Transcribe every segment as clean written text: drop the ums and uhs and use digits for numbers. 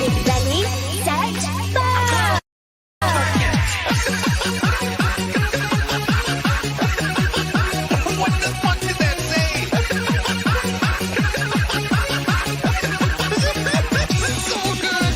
Ready, set, fire! What the fuck did that say? This is so good.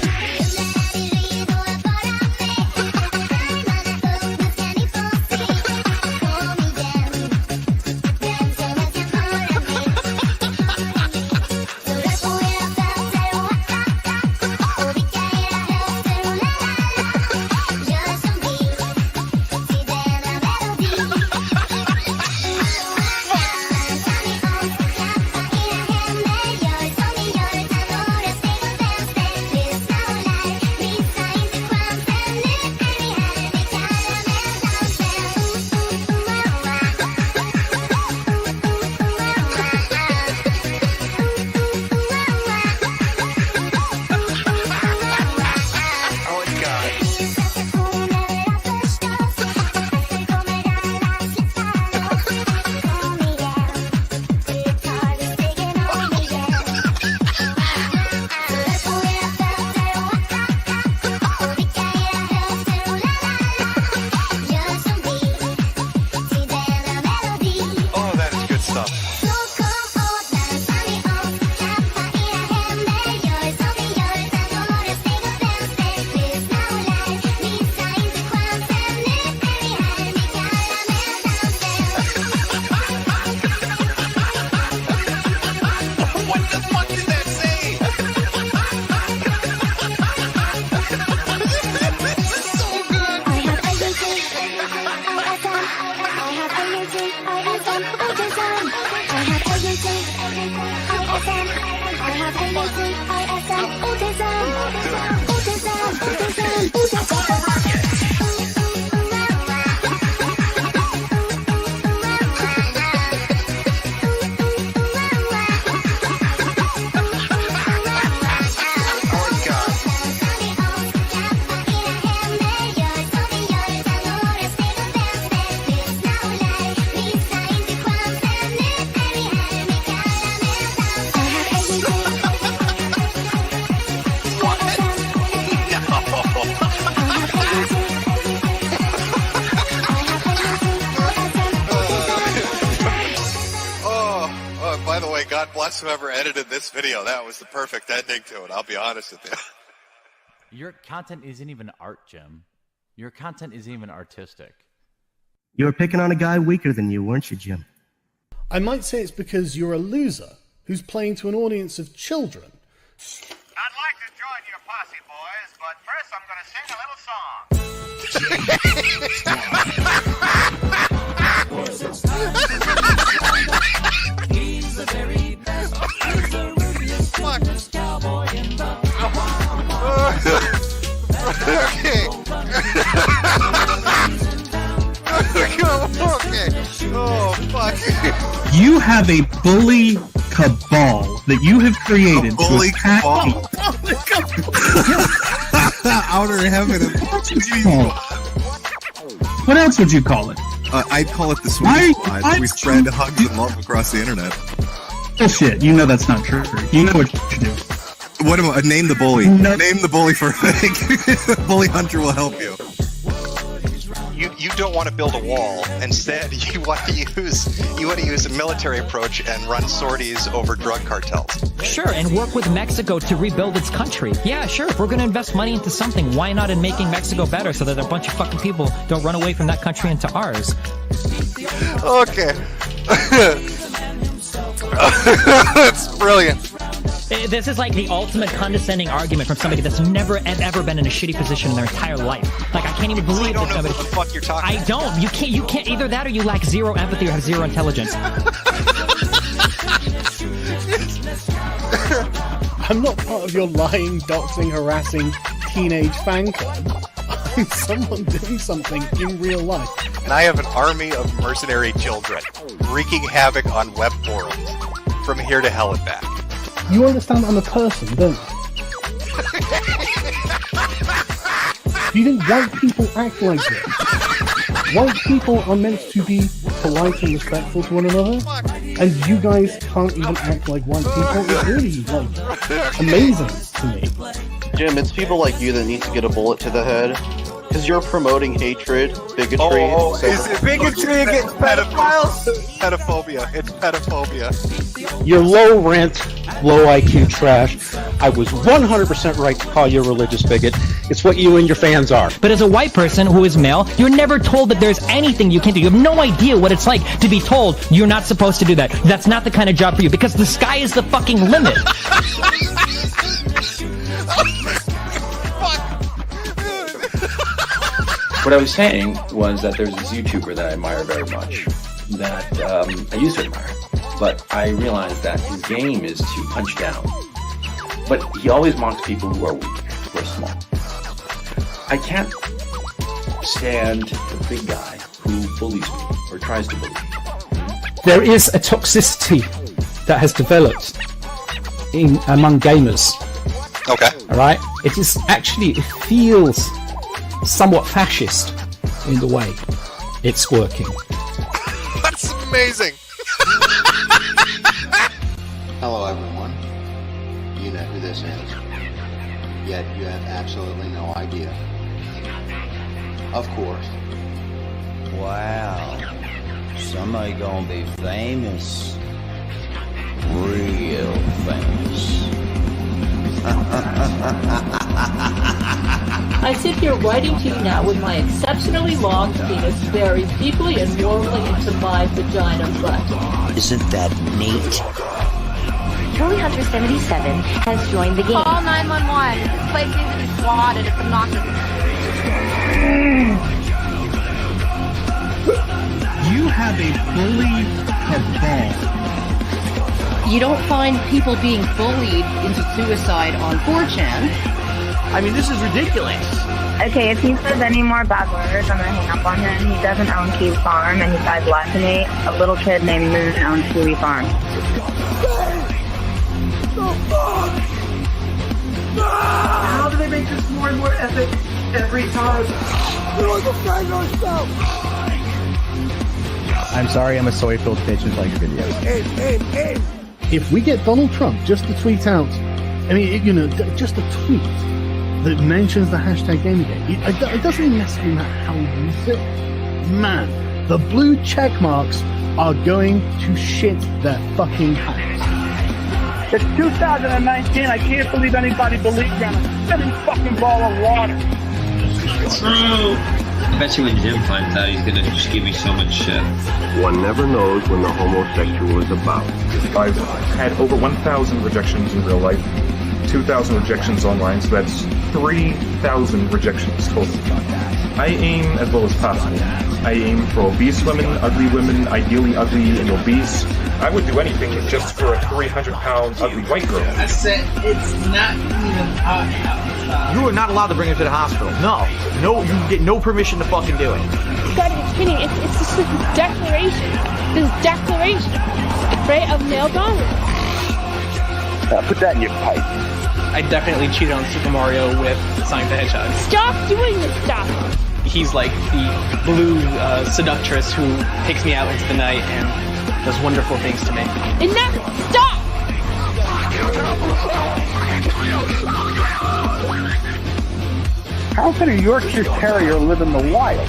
By the way, God bless whoever edited this video. That was the perfect ending to it. I'll be honest with you. Your content isn't even art, Jim. Your content isn't even artistic. You were picking on a guy weaker than you, weren't you, Jim? I might say it's because you're a loser who's playing to an audience of children. I'd like to join your posse, boys, but first I'm going to sing a little song. He's the very best. He's the rootiest cowboy in the Okay. Okay. Oh, fuck. You have a bully cabal that you have created. A bully cabal? Outer heaven. What else would you call it? I'd call it the Sweet Squad. We spread hugs and love across the internet. Bullshit. You know that's not true. You know what you do. What am I? Name the bully. No. Name the bully for Bully Hunter will help you. You don't want to build a wall. Instead, you want to use a military approach and run sorties over drug cartels. Sure, and work with Mexico to rebuild its country. Yeah, sure. If we're going to invest money into something, why not in making Mexico better so that a bunch of fucking people don't run away from that country into ours? Okay. That's brilliant. This is like the ultimate condescending argument from somebody that's never ever been in a shitty position in their entire life. Like, I can't even believe You don't that know somebody... what the fuck you're talking I don't. You can't. Either that or you lack zero empathy or have zero intelligence. I'm not part of your lying, doxing, harassing teenage fan club. I'm someone doing something in real life. And I have an army of mercenary children wreaking havoc on web forums from here to hell and back. You understand I'm a person, don't you? Do you think white people act like this? White people are meant to be polite and respectful to one another, and you guys can't even act like white people. It's really, like, amazing to me. Jim, it's people like you that need to get a bullet to the head. Because you're promoting hatred, bigotry. Is it bigotry against pedophiles? Pedophobia. It's pedophobia. You're low rent, low IQ trash. I was 100% right to call you a religious bigot. It's what you and your fans are. But as a white person who is male, you're never told that there's anything you can do. You have no idea what it's like to be told you're not supposed to do that. That's not the kind of job for you, because the sky is the fucking limit. What I was saying was that there's this YouTuber that I admire very much, that I used to admire, but I realized that his game is to punch down. But he always mocks people who are weak, who are small. I can't stand the big guy who bullies me, or tries to bully me. There is a toxicity that has developed among gamers. Okay. All right? It feels somewhat fascist in the way it's working. That's amazing. Hello, everyone. You know who this is. Yet you have absolutely no idea. Of course. Wow. Somebody gonna be famous. Real famous. I sit here writing to you now with my exceptionally long penis buried deeply and warmly into my vagina butt. Isn't that neat? Trophy Hunter 77 has joined the game. Call 911. This place needs to be swatted. It's obnoxious. You have a bully cabal. You don't find people being bullied into suicide on 4chan. I mean, this is ridiculous. Okay, if he says any more bad words, I'm gonna hang up on him. He doesn't own Kiwi Farm, and he died less than me. A little kid named Moon owns Kiwi Farm. How do they make this more and more epic every time? We're defend ourselves. I'm sorry, I'm a soy-filled bitch and like your videos. Aim. If we get Donald Trump just to tweet out, I mean, just a tweet that mentions the hashtag Gamergate, it doesn't even necessarily matter how we use it. Man, the blue check marks are going to shit their fucking pants. It's 2019. I can't believe anybody believes in a spinning fucking ball of water. True. I bet you when Jim finds out, he's gonna just give me so much shit. One never knows when the homosexual is about. I've had over 1,000 rejections in real life, 2,000 rejections online, so that's 3,000 rejections total. I aim as low as possible. I aim for obese women, ideally ugly and obese. I would do anything just for a 300-pound ugly white girl. I said it's not even You are not allowed to bring her to the hospital. No, you get no permission to fucking do it. God, it's kidding. It's just this declaration. Right, of male dominance. Put that in your pipe. I definitely cheated on Super Mario with Sonic the Hedgehog. Stop doing this stuff. He's like the blue seductress who takes me out into the night and does wonderful things to me. Enough! Stop! How can a Yorkshire Terrier live in the wild?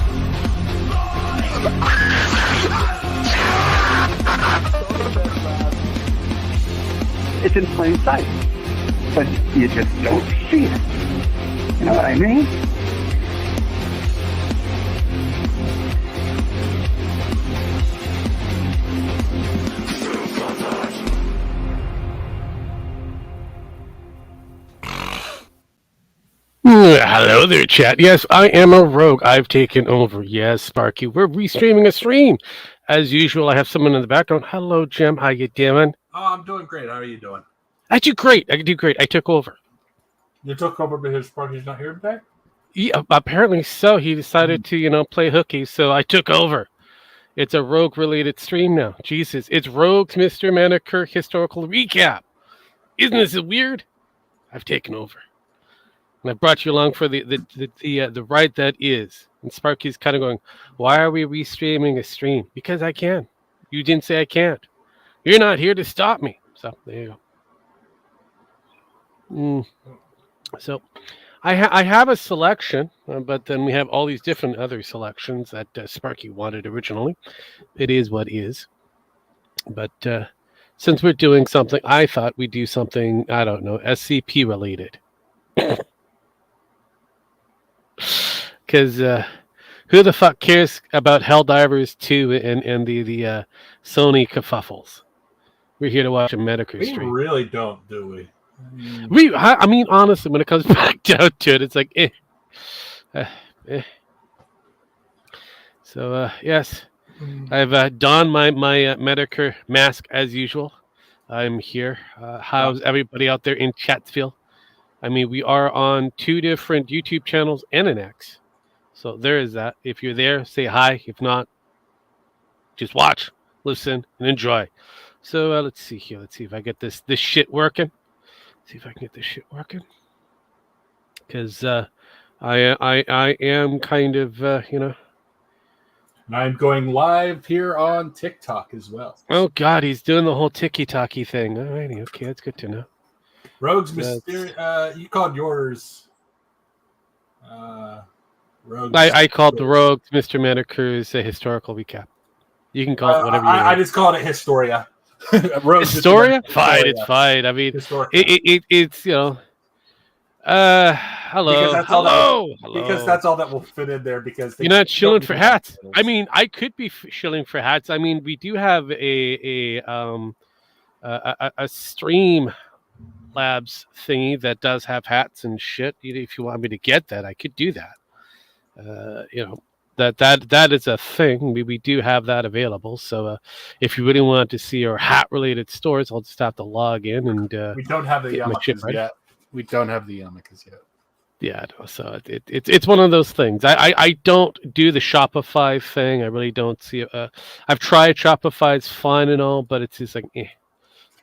It's in plain sight, but you just don't see it. You know what I mean? Hello there, chat. Yes, I am a rogue. I've taken over. Yes, Sparky. We're restreaming a stream. As usual, I have someone in the background. Hello, Jim. How you doing? Oh, I'm doing great. How are you doing? I do great. I took over. You took over because Sparky's not here today? Yeah, apparently so. He decided to, play hooky, so I took over. It's a rogue-related stream now. Jesus. It's Rogue's Mister Metokur Historical Recap. Isn't this weird? I've taken over. And I brought you along for the ride that is. And Sparky's kind of going, why are we restreaming a stream? Because I can. You didn't say I can't. You're not here to stop me. So there you go. So I have a selection, but then we have all these different other selections that Sparky wanted originally. It is what is. But since we're doing something, I thought we'd do something, I don't know, SCP related. Because who the fuck cares about Helldivers 2 and the Sony kerfuffles? We're here to watch a Metokur We stream. really don't, do we? I mean, honestly, when it comes back down to it, it's like, eh. So, yes, I've donned my Metokur mask as usual. I'm here. How's everybody out there in Chatsville? I mean, we are on 2 different YouTube channels and an X. So there is that. If you're there, say hi. If not, just watch, listen, and enjoy. So let's see here. Let's see if I get this shit working. See if I can get this shit working. Because I am kind of And I'm going live here on TikTok as well. Oh God, he's doing the whole ticky-tacky thing. Alrighty, okay, that's good to know. Rogues Mysterious. You called yours. Rogues. I called the Rogues Mister Metokur's a historical recap. You can call it whatever you want. I just called it Historia. Historia? Fine, it's fine. I mean, it's hello. Because that's all that will fit in there. Because you're not shilling for hats. I mean, I could be shilling for hats. I mean, we do have a Stream Labs thingy that does have hats and shit. If you want me to get that, I could do that. That is a thing. We do have that available. So if you really want to see our hat related stores, I'll just have to log in and we don't have the yarmulkes yet. We don't have the yarmulkes yet. Yeah, no, so it's one of those things. I don't do the Shopify thing. I really don't see it. I've tried Shopify. It's fine and all, but it's just like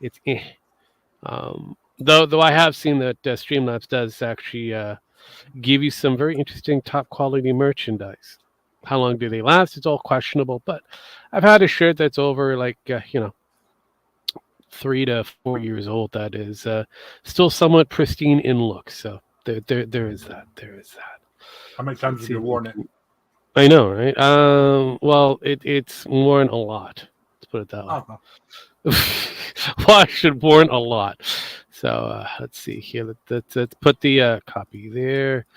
it's though I have seen that Streamlabs does actually give you some very interesting top quality merchandise. How long do they last? It's all questionable, but I've had a shirt that's over 3 to 4 years old that is still somewhat pristine in look. So there is that. There is that. How many times have you worn it? I know, right? Well, it's worn a lot. Let's put it that way. Well, I should warn a lot. So let's see here. Let's put the copy there.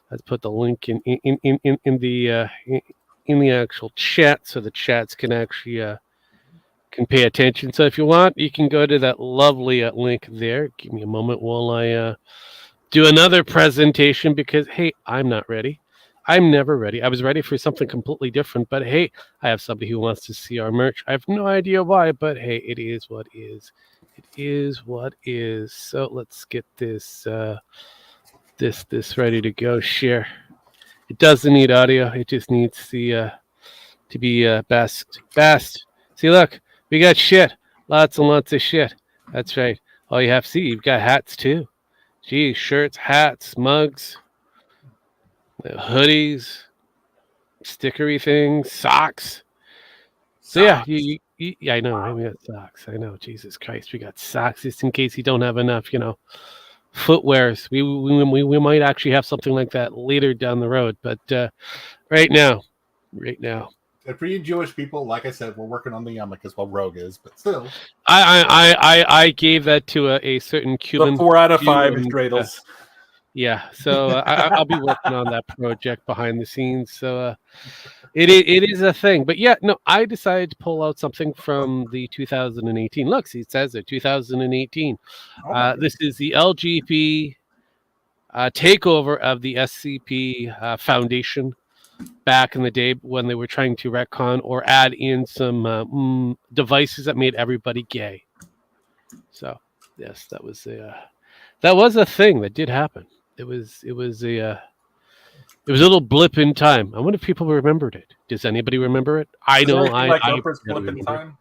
Let's put the link in the actual chat so the chats can actually can pay attention. So if you want, you can go to that lovely link there. Give me a moment while I do another presentation because hey, I'm not ready. I'm never ready. I was ready for something completely different, but hey, I have somebody who wants to see our merch. I have no idea why, but hey, it is what is. It is what is. So let's get this this ready to go. Share. It doesn't need audio. It just needs the to be basked. See, look, we got shit. Lots and lots of shit. That's right. Oh, you have to see, you've got hats too. Gee, shirts, hats, mugs, hoodies, stickery things, socks. So yeah, yeah, I know. We got socks. I know. Jesus Christ, we got socks just in case you don't have enough, footwears. We might actually have something like that later down the road, but right now. And for you Jewish people, like I said, we're working on the yarmulkes while Rogue is, but still. I gave that to a certain Cuban. The 4 out of 5 is dreidels. Yeah, so I'll be working on that project behind the scenes. So it is a thing, but yeah, no, I decided to pull out something from the 2018. Look, see, it says it 2018. This is the LGP takeover of the SCP Foundation back in the day when they were trying to retcon or add in some devices that made everybody gay. So yes, that was a thing that did happen. It was a little blip in time. I wonder if people remembered it. Does anybody remember it? I know. Like Oprah's blip in time.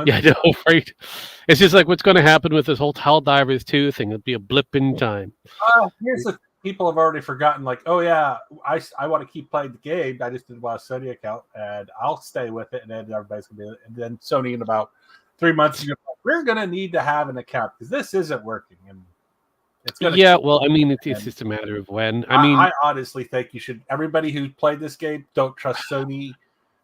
Yeah, I know, right? It's just like what's going to happen with this whole Helldivers 2 thing. It'll be a blip in time. Here's the people have already forgotten. Like, oh yeah, I want to keep playing the game. I just did a Sony account, and I'll stay with it. And then everybody's gonna be. And then Sony in about 3 months, we're gonna need to have an account because this isn't working. And Yeah, well, I mean, it's just a matter of when. I honestly think you should. Everybody who played this game, don't trust Sony.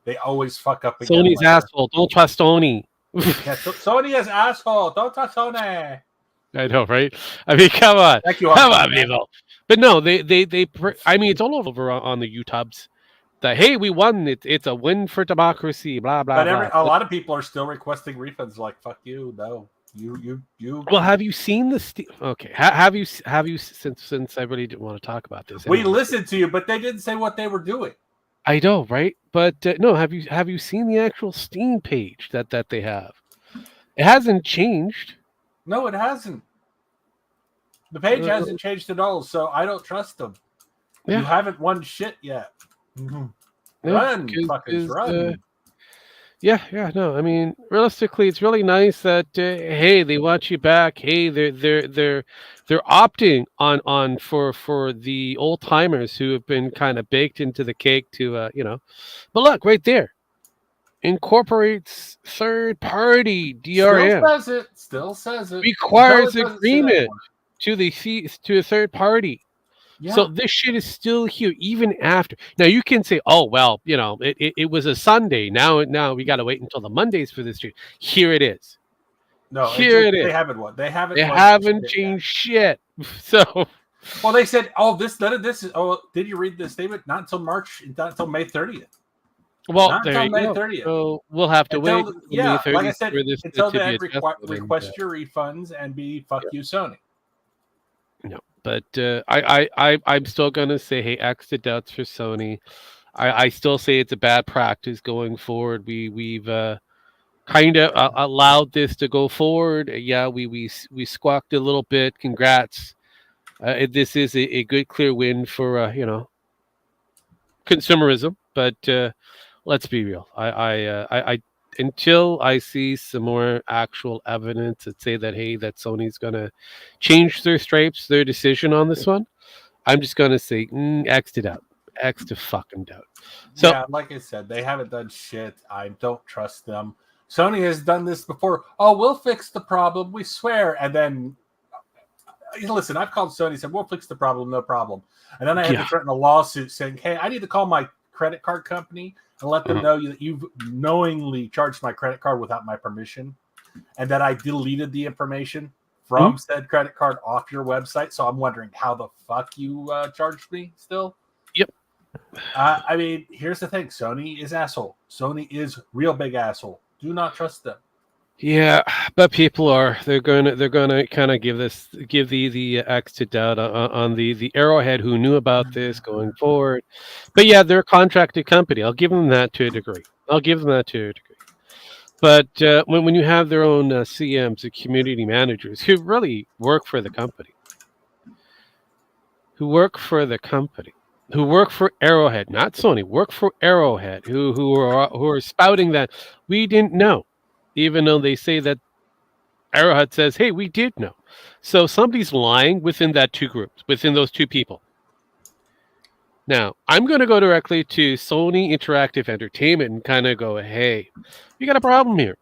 They always fuck up again. Sony's asshole. Don't trust Sony. Sony is asshole. Don't trust Sony. I know, right? I mean, come on. Thank you, Come on, people. But no, I mean, it's all over on the YouTubes. That, hey, we won. It's a win for democracy. Blah blah. But a lot of people are still requesting refunds. Like, fuck you. No, you. Well, have you seen the? Okay, have you since I really didn't want to talk about this. We listened to you, but they didn't say what they were doing. I know, right? But no, have you seen the actual Steam page that they have? It hasn't changed. No, it hasn't. The page hasn't changed at all, so I don't trust them. Yeah. You haven't won shit yet. Mm-hmm. Run, fuckers, run. Yeah, no. I mean, realistically, it's really nice that hey, they want you back. Hey, they're opting on for the old timers who have been kind of baked into the cake to But look, right there, incorporates third party DRM. Still says it. Requires agreement to a third party. Yeah. So this shit is still here even after. Now you can say, "Oh well, it was a Sunday. Now we got to wait until the Mondays for this shit." Here it is. No, here it is. They haven't won. They haven't changed shit. So, well, they said, "Oh, none of this is." Oh, did you read the statement? Not until May 30th. Well, not until May 30th. So we'll have to wait. Yeah, like I said, until then, request your refunds and fuck you, Sony. No. But I'm still gonna say, hey, exit outs for Sony. I still say it's a bad practice going forward. We've kind of allowed this to go forward. Yeah, we squawked a little bit. Congrats. This is a good clear win for consumerism. But let's be real. I until I see some more actual evidence that say that, hey, that Sony's going to change their stripes, their decision on this one, I'm just going to say, X it out. X to fucking out. So, yeah, like I said, they haven't done shit. I don't trust them. Sony has done this before. Oh, we'll fix the problem. We swear. And then, listen, I've called Sony and said, we'll fix the problem. No problem. And then I had to threaten a lawsuit saying, hey, I need to call my credit card company and let them know that you've knowingly charged my credit card without my permission, and that I deleted the information from said credit card off your website. So I'm wondering how the fuck you charged me still. Yep. I mean, here's the thing: Sony is asshole. Sony is real big asshole. Do not trust them. Yeah, but people they're gonna kind of give the X to doubt on the Arrowhead who knew about this going forward. But yeah, they're a contracted company. I'll give them that to a degree. But when you have their own CMs, the community managers who really work for the company, who work for Arrowhead, not Sony, work for Arrowhead, who are spouting that we didn't know. Even though they say that Arrowhead says, hey, we did know. So somebody's lying within those two people. Now, I'm going to go directly to Sony Interactive Entertainment and kind of go, hey, you got a problem here.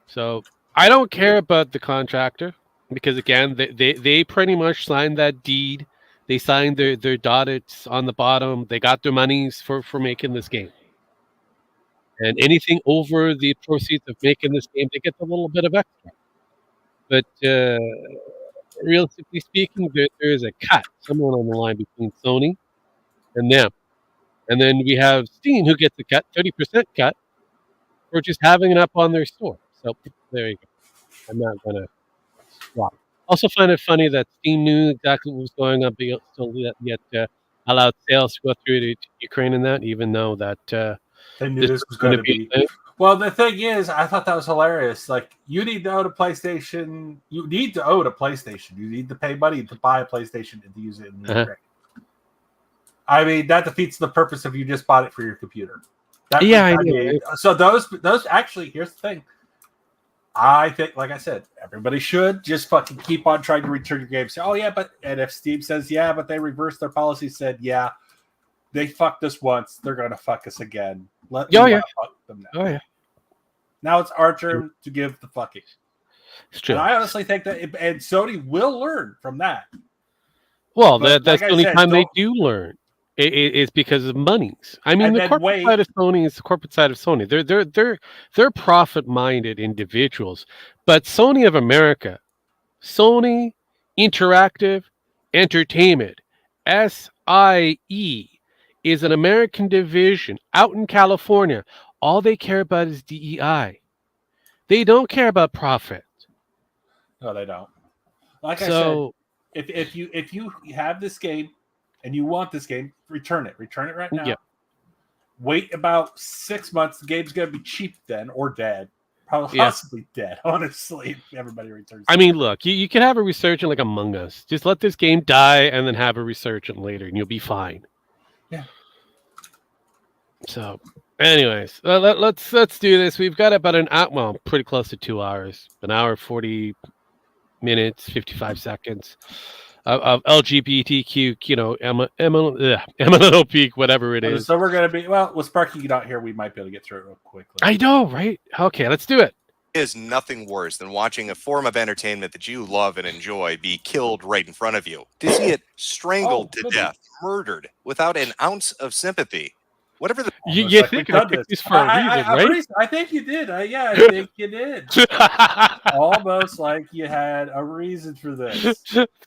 So I don't care about the contractor because, again, they pretty much signed that deed. They signed their dotted on the bottom. They got their monies for making this game. And anything over the proceeds of making this game, they get a little bit of extra. But realistically speaking, there is a cut somewhere on the line between Sony and them. And then we have Steam who gets a cut, 30% cut, for just having it up on their store. So there you go. I'm not going to swap. Also find it funny that Steam knew exactly what was going on, but still yet allowed sales to go through to Ukraine and that, even though that... They knew this was going to be. Well, the thing is, I thought that was hilarious. Like, you need to own a PlayStation. You need to own a PlayStation. You need to pay money to buy a PlayStation and to use it in the Ukraine. I mean, that defeats the purpose if you just bought it for your computer. I mean, so those actually, here's the thing. I think, like I said, everybody should just fucking keep on trying to return your game. Say, oh yeah, and if Steam says yeah, but they reversed their policy, said yeah. They fucked us once. They're going to fuck us again. Fuck them now. Oh, yeah. Now it's our turn to give the fucking. It's true. And I honestly think that, and Sony will learn from that. Well, But that's like the only I said, time they do learn. It's because of monies. I mean, And the then corporate side of Sony is the corporate side of Sony. They're profit-minded individuals. But Sony of America, Sony Interactive Entertainment, SIE, is an American division out in California. All they care about is DEI. They don't care about profit. No, they don't. Like I So- said, if you have this game and you want this game, return it. Return it right now. Yeah. Wait about 6 months. The game's gonna be cheap then, or dead. Probably Yeah. possibly dead. Honestly, if everybody returns. I mean, look, you can have a resurgent like Among Us. Just let this game die and then have a resurgent later, and you'll be fine. Yeah. So, anyways, let's do this. We've got about an hour, well, pretty close to 2 hours, an hour 40 minutes, 55 seconds of LGBTQ, MLO peak, whatever it is. So we're gonna be with Sparky not here. We might be able to get through it real quickly. I know, right? Okay, let's do it. Is nothing worse than watching a form of entertainment that you love and enjoy be killed right in front of you. To see it strangled to death, murdered, without an ounce of sympathy. Whatever the you think I picked this for a reason, right? I think you did. Yeah, I think you did. Almost like you had a reason for this.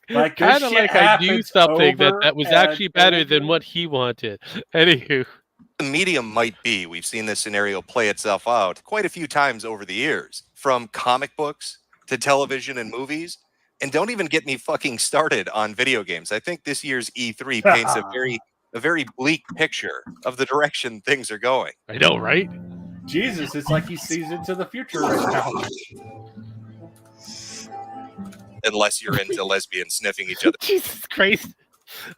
Like kind of like I knew something that was actually better than what he wanted. Anywho. The medium might be. We've seen this scenario play itself out quite a few times over the years, from comic books to television and movies. And don't even get me fucking started on video games. I think this year's E3 paints a very bleak picture of the direction things are going. I know, right? Jesus, it's like he sees into the future right now. Unless you're into lesbians sniffing each other. Jesus Christ.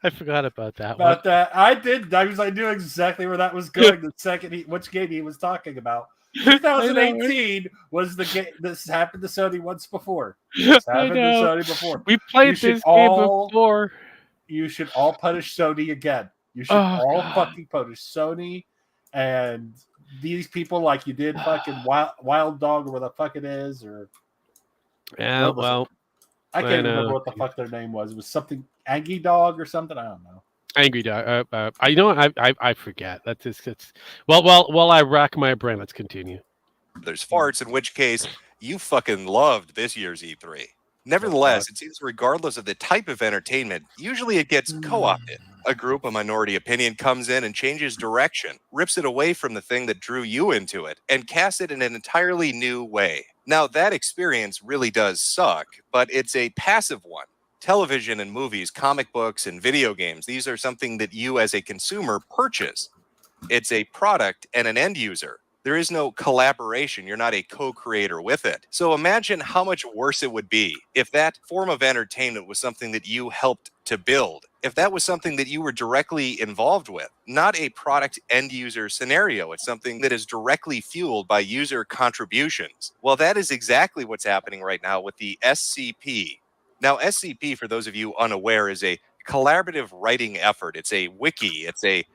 I forgot about that About that, I did. I knew exactly where that was going. The second which game he was talking about. 2018 was the game. This happened to Sony once before. This happened to Sony before. We played this game before. You should all punish Sony again. You should all fucking punish Sony and these people like you did fucking Wild Dog or what the fuck it is, or yeah, well, I can't remember what the fuck their name was. It was something Angry Dog or something. I don't know. Angry Dog. I forget. That's just it's while I rack my brain. Let's continue. There's farts, in which case you fucking loved this year's E3. Nevertheless, it seems regardless of the type of entertainment, usually it gets co-opted. A group, a minority opinion, comes in and changes direction, rips it away from the thing that drew you into it, and casts it in an entirely new way. Now, that experience really does suck, but it's a passive one. Television and movies, comic books, and video games, these are something that you as a consumer purchase. It's a product and an end user. There is no collaboration. You're not a co-creator with it. So imagine how much worse it would be if that form of entertainment was something that you helped to build. If that was something that you were directly involved with, not a product end user scenario. It's something that is directly fueled by user contributions. Well, that is exactly what's happening right now with the SCP. Now, SCP, for those of you unaware, is a collaborative writing effort. It's a wiki. It's a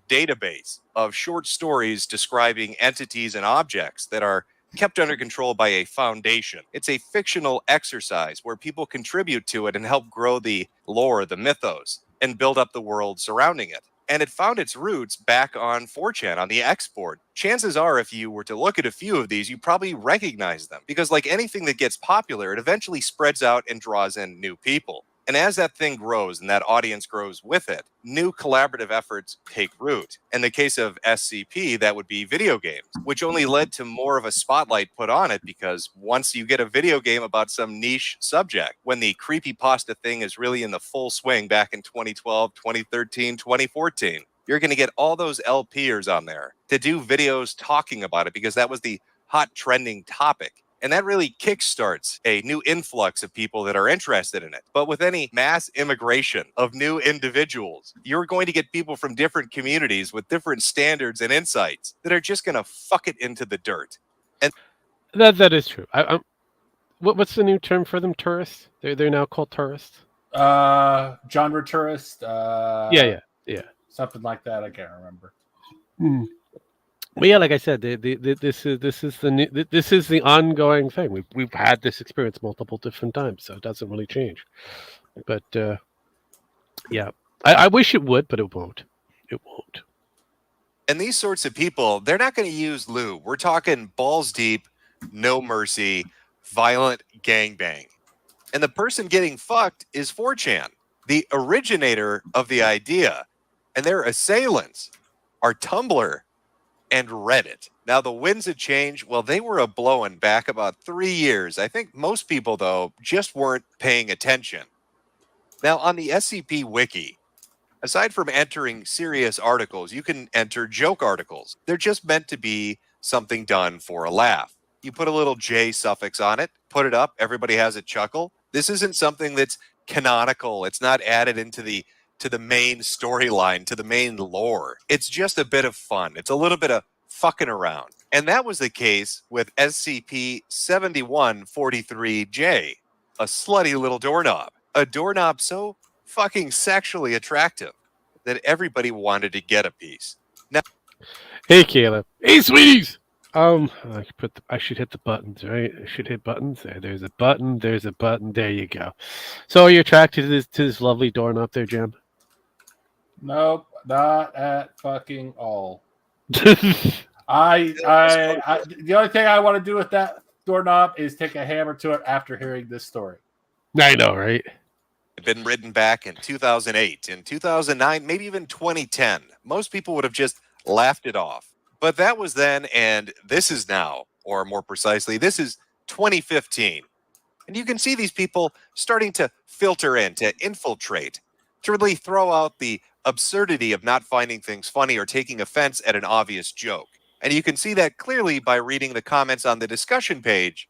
database of short stories describing entities and objects that are kept under control by a foundation. It's a fictional exercise where people contribute to it and help grow the lore, the mythos, and build up the world surrounding it. And it found its roots back on 4chan, on the X-board. Chances are, if you were to look at a few of these, you probably recognize them. Because like anything that gets popular, it eventually spreads out and draws in new people. And as that thing grows and that audience grows with it, new collaborative efforts take root. In the case of SCP, that would be video games, which only led to more of a spotlight put on it because once you get a video game about some niche subject, when the creepypasta thing is really in the full swing back in 2012, 2013, 2014, you're going to get all those LPers on there to do videos talking about it because that was the hot trending topic. And that really kickstarts a new influx of people that are interested in it. But with any mass immigration of new individuals, you're going to get people from different communities with different standards and insights that are just going to fuck it into the dirt. And that is true. What's the new term for them? Tourists? They're now called tourists. Genre tourist. Yeah. Something like that. I can't remember. But yeah, like I said, this is the ongoing thing. We've had this experience multiple different times, so it doesn't really change. But yeah, I wish it would, but it won't. It won't. And these sorts of people, they're not going to use lube. We're talking balls deep, no mercy, violent gangbang. And the person getting fucked is 4chan, the originator of the idea. And their assailants are Tumblr and Reddit. Now, the winds of change, well, they were a-blowing back about 3 years. I think most people, though, just weren't paying attention. Now, on the SCP Wiki, aside from entering serious articles, you can enter joke articles. They're just meant to be something done for a laugh. You put a little J suffix on it, put it up, everybody has a chuckle. This isn't something that's canonical. It's not added into the main storyline, to the main lore. It's just a bit of fun. It's a little bit of fucking around. And that was the case with SCP-7143J, a slutty little doorknob. A doorknob so fucking sexually attractive that everybody wanted to get a piece. Now, hey, Caleb. Hey, sweeties. I should hit the buttons, right? I should hit buttons. There's a button. There's a button. There you go. So, are you attracted to this lovely doorknob there, Jim? Nope, not at fucking all. The only thing I want to do with that doorknob is take a hammer to it after hearing this story. I know, right? Been written back in 2008, in 2009, maybe even 2010. Most people would have just laughed it off. But that was then, and this is now, or more precisely, this is 2015. And you can see these people starting to filter in, to infiltrate, to really throw out the absurdity of not finding things funny or taking offense at an obvious joke. And you can see that clearly by reading the comments on the discussion page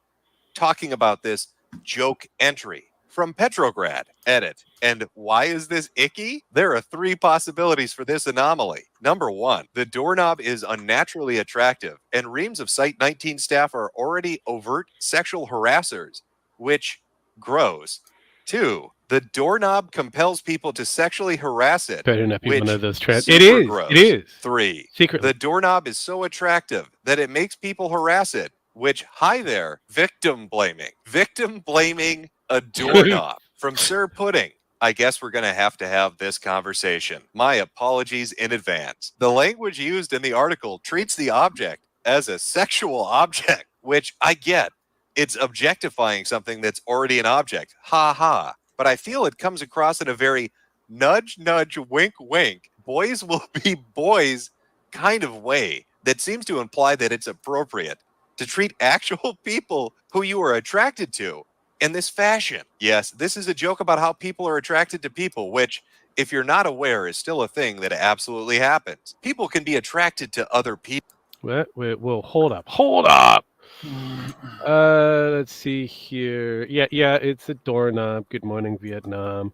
talking about this joke entry. From Petrograd, edit. And why is this icky? There are 3 possibilities for this anomaly. Number 1, the doorknob is unnaturally attractive, and reams of Site 19 staff are already overt sexual harassers, which grows. 2, the doorknob compels people to sexually harass it. Better not be which one of those trans. super It is. grows. It is. 3, Secretly. the doorknob is so attractive that it makes people harass it, which, hi there, victim blaming. Victim blaming a doorknob. From Sir Pudding, I guess we're going to have this conversation. My apologies in advance. The language used in the article treats the object as a sexual object, which I get. It's objectifying something that's already an object. Ha ha. But I feel it comes across in a very nudge, nudge, wink, wink. Boys will be boys kind of way that seems to imply that it's appropriate to treat actual people who you are attracted to in this fashion. Yes, this is a joke about how people are attracted to people, which, if you're not aware, is still a thing that absolutely happens. People can be attracted to other people. Well, hold up. Let's see here. Yeah, it's a doorknob. Good morning, Vietnam.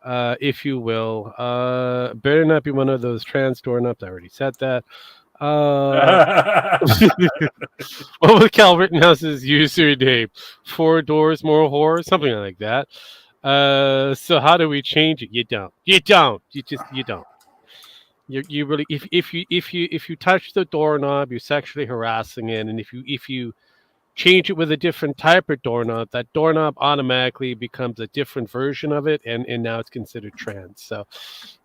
If you will. Better not be one of those trans doorknobs. I already said that. What was Cal Rittenhouse's username? 4 doors, more horror, something like that. So how do we change it? You don't. You don't. You really, if you touch the doorknob, you're sexually harassing it, and if you change it with a different type of doorknob, that doorknob automatically becomes a different version of it, and now it's considered trans. So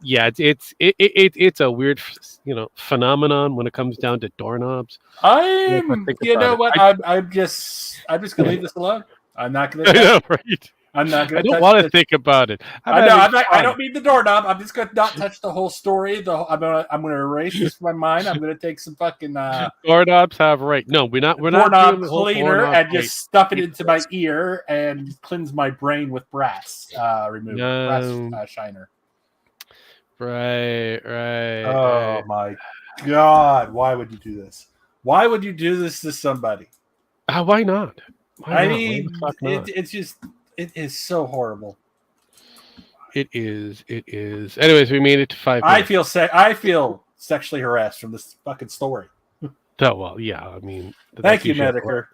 yeah, it's a weird phenomenon when it comes down to doorknobs. I'm just gonna leave this alone. I'm not gonna. I know, right? I'm not gonna. I don't want to think about it. I don't mean the doorknob. I'm just gonna not touch the whole story. I'm gonna erase this from my mind. I'm gonna take some fucking doorknobs have right. No, we're not doorknob doing the whole cleaner doorknob and right. just stuff it into my ear and cleanse my brain with brass remover, brass shiner. Right. Oh my God! Why would you do this? Why would you do this to somebody? Why not? I mean, it's just. It is so horrible. It is. Anyways, we made it to 5 minutes. I feel sexually harassed from this fucking story. Oh well, yeah. I mean, thank you, Metokur.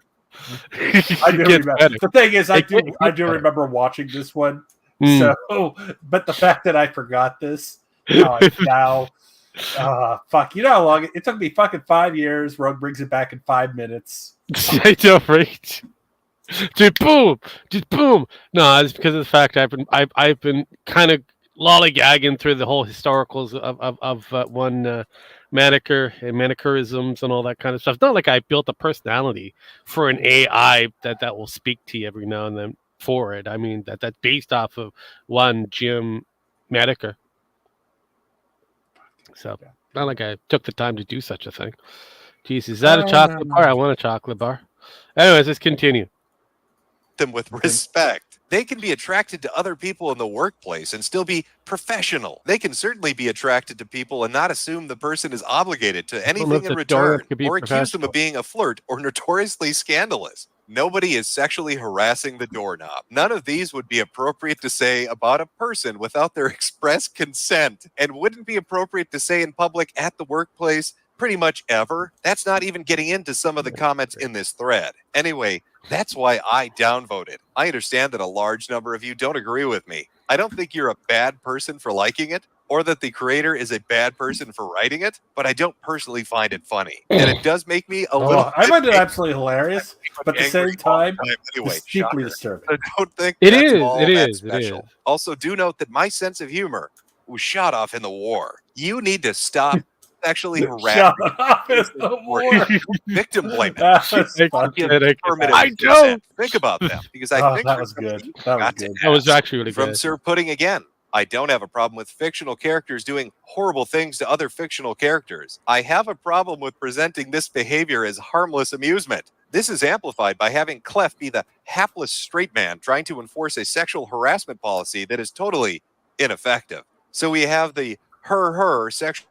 I do remember. The thing is, I do remember watching this one. So, but the fact that I forgot this, now Fuck. You know how long it took me? Fucking 5 years. Rogue brings it back in 5 minutes. I know, right? Just boom, just boom. No, it's because of the fact I've been kind of lollygagging through the whole historicals of one manicure and manicurisms and all that kind of stuff. Not like I built a personality for an AI that will speak to you every now and then for it. I mean that's based off of one Jim manicure. So not like I took the time to do such a thing. Jeez, is that a chocolate bar? I want a chocolate bar. Anyways, let's continue. Them with respect. They can be attracted to other people in the workplace and still be professional. They can certainly be attracted to people and not assume the person is obligated to anything in return or accuse them of being a flirt or notoriously scandalous. Nobody is sexually harassing the doorknob. None of these would be appropriate to say about a person without their express consent and wouldn't be appropriate to say in public at the workplace pretty much ever. That's not even getting into some of the comments in this thread. Anyway, that's why I downvoted. I understand that a large number of you don't agree with me. I don't think you're a bad person for liking it, or that the creator is a bad person for writing it, but I don't personally find it funny. And it does make me a little I find it absolutely hilarious, but at the same time, anyway, it's deeply disturbing. I don't think It that's is, all it that is, it special. is. Also, do note that my sense of humor was shot off in the war. You need to stop sexually harassing victim blaming. I don't. Think about them, because I think that was good. That was good. That was actually really From good. Sir Pudding again. I don't have a problem with fictional characters doing horrible things to other fictional characters. I have a problem with presenting this behavior as harmless amusement. This is amplified by having Clef be the hapless straight man trying to enforce a sexual harassment policy that is totally ineffective. So we have the her sexual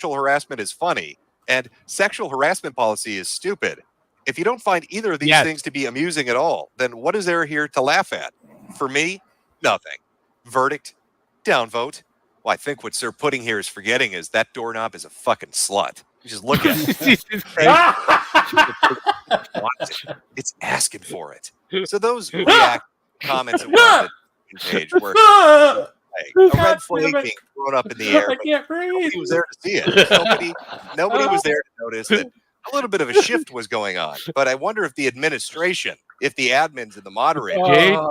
harassment is funny and sexual harassment policy is stupid. If you don't find either of these things to be amusing at all, then what is there here to laugh at? For me, nothing. Verdict, downvote. Well, I think what Sir Pudding here is forgetting is that doorknob is a fucking slut. You just look at it. It's asking for it. So those react comments at the page were a red flag being thrown up in the air. I can't breathe. Nobody was there to see it. Nobody was there to notice that a little bit of a shift was going on. But I wonder if the administration, if the admins and the moderators,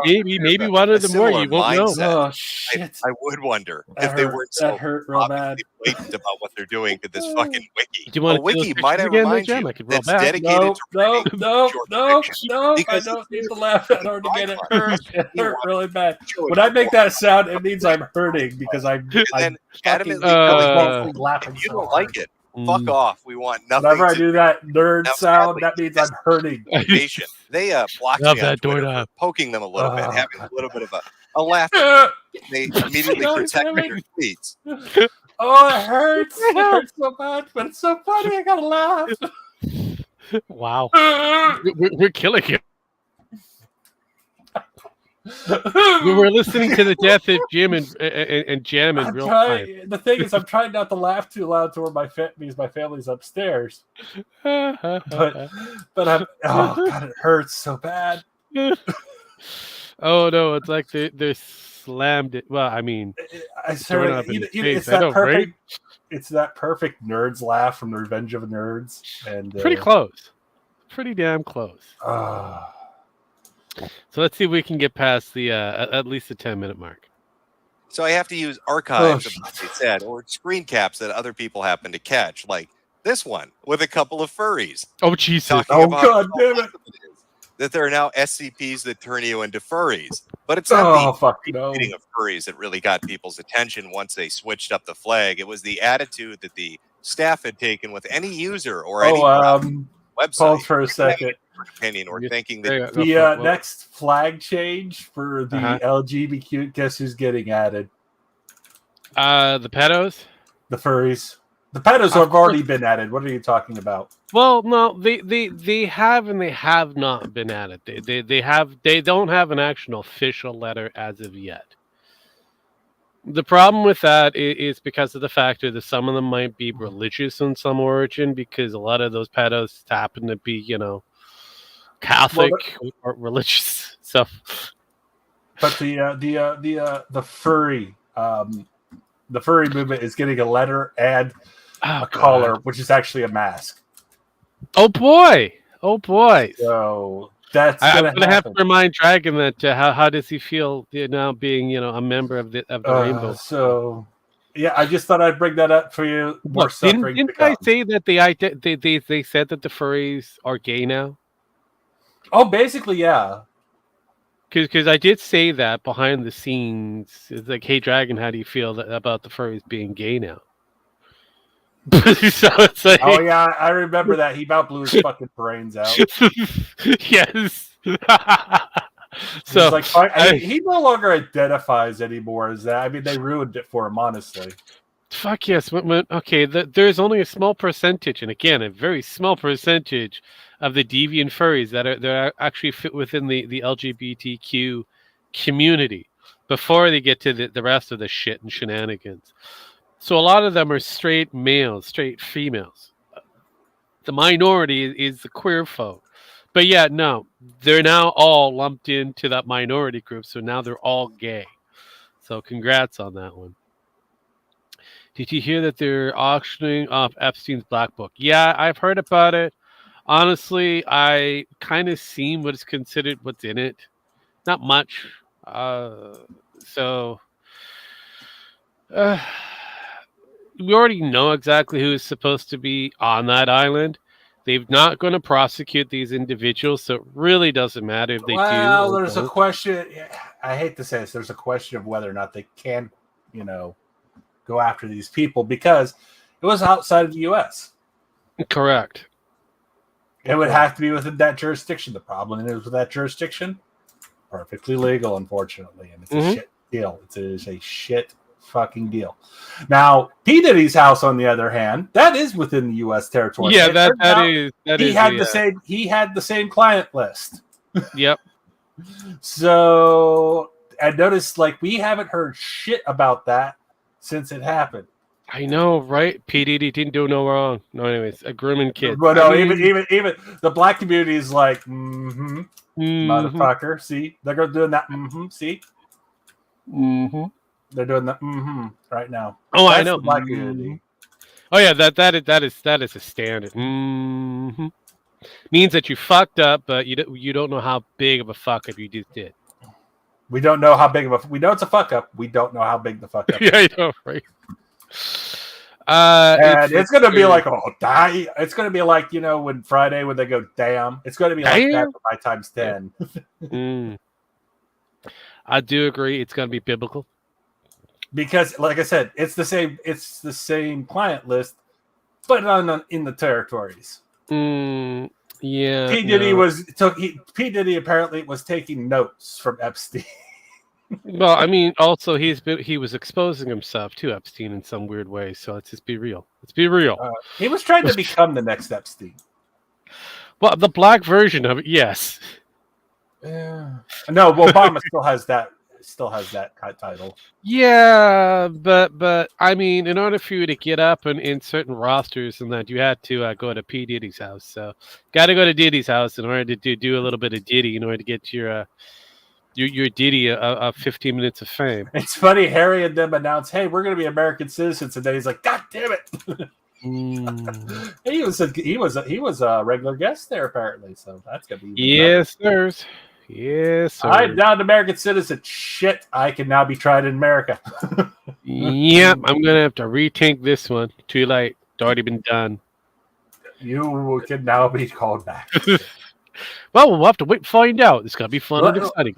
maybe one of them more. You won't know. Oh shit! I would wonder if they weren't so obviously blatant about what they're doing to this fucking wiki. Do you want a wiki, might I remind you, that's dedicated No, to I don't need to laugh at or to get it hurt. It hurt really bad. When I make that sound, it means I'm hurting because I'm adamantly laughing. If you don't like it, fuck off. We want nothing. Whenever I do that nerd sound, that means I'm hurting. They blocked me on Twitter for poking them a little bit, having a little bit of a laugh. They immediately protected their tweets. Oh, it hurts. It hurts so bad, but it's so funny. I gotta laugh. Wow. We're killing you. We were listening to the death of Jim and Jam in real time. The thing is, I'm trying not to laugh too loud to where because my family's upstairs. but I'm, oh god, it hurts so bad. Oh no, it's like they slammed it. Well, I mean, it's that perfect. It's that perfect nerds laugh from the Revenge of the Nerds, and pretty close, pretty damn close. So let's see if we can get past the at least the 10-minute mark. So I have to use archives of what they said or screen caps that other people happen to catch, like this one with a couple of furries. Oh Jesus! Oh god damn it! That there are now SCPs that turn you into furries, but it's not the meeting of furries that really got people's attention once they switched up the flag. It was the attitude that the staff had taken with any user or any website. Pause for a second. Opinion or thinking that the next flag change for the LGBTQ, guess who's getting added? The pedos, the furries. The pedos have already been added. What are you talking about? Well, no, they have and they have not been added. They don't have an actual official letter as of yet. The problem with that is because of the factor that some of them might be religious in some origin, because a lot of those pedos happen to be, Catholic or religious stuff. But the furry the furry movement is getting a letter and a God. collar, which is actually a mask. Oh boy! Oh boy! So that's I'm gonna gonna have to happen. remind Dragon that how does he feel now being a member of the Rainbow? So yeah, I just thought I'd bring that up for you. More Look, suffering. didn't I say that they said that the furries are gay now? Oh, basically, yeah. Because I did say that behind the scenes. It's like, hey, Dragon, how do you feel about the furries being gay now? So it's like, Oh yeah, I remember that. He about blew his fucking brains out. Yes. So like, he no longer identifies anymore as that. I mean, they ruined it for him, honestly. Fuck yes. Okay, there's only a small percentage, and again, a very small percentage of the deviant furries that are actually fit within the LGBTQ community before they get to the rest of the shit and shenanigans. So a lot of them are straight males, straight females. The minority is the queer folk. But yeah, no, they're now all lumped into that minority group, so now they're all gay. So congrats on that one. Did you hear that they're auctioning off Epstein's Black Book? Yeah, I've heard about it. Honestly, I kind of seen what is considered what's in it. Not much. We already know exactly who is supposed to be on that island. They're not going to prosecute these individuals, so it really doesn't matter if they do. Well, there's a question. I hate to say this. There's a question of whether or not they can, go after these people because it was outside of the U.S. Correct. It would have to be within that jurisdiction. The problem is with that jurisdiction, perfectly legal, unfortunately, and it's a shit deal. It is a shit fucking deal. Now, P. Diddy's house, on the other hand, that is within the U.S. territory. Yeah, he had the same client list. Yep. So, I noticed, we haven't heard shit about that since it happened. I know, right? P. Diddy didn't do no wrong. No, anyways, a grooming kid. But no, even the black community is like, motherfucker. See, they're doing that. See. They're doing the right now. Oh, that's I know. The black community. Oh yeah, that is a standard. Means that you fucked up, but you don't know how big of a fuck up you just did. We don't know how big of a. We know it's a fuck up. We don't know how big the fuck up. Yeah, I know, right? And it's gonna be like, die. It's gonna be like when Friday when they go damn. It's gonna be like that for my times 10. I do agree. It's gonna be biblical. Because, like I said, it's the same client list, but in the territories. Yeah. P. Diddy P. Diddy apparently was taking notes from Epstein. Well, I mean, also he was exposing himself to Epstein in some weird way. So let's just be real. Let's be real. He was trying to become the next Epstein. Well, the black version of it, yes. No, Obama still has that. Title. Yeah, but I mean, in order for you to get up in certain rosters and that, you had to go to P. Diddy's house. So, got to go to Diddy's house in order to do a little bit of Diddy in order to get your Diddy of 15 minutes of fame. It's funny. Harry and them announced, "Hey, we're going to be American citizens today." He's like, "God damn it!" He was a regular guest there apparently. So that's gonna be yes, sirs. Yes, sir. I'm now an American citizen. Shit, I can now be tried in America. Yep, I'm gonna have to rethink this one. Too late. It's already been done. You can now be called back. Well, we'll have to wait and find out. It's gonna be fun and exciting.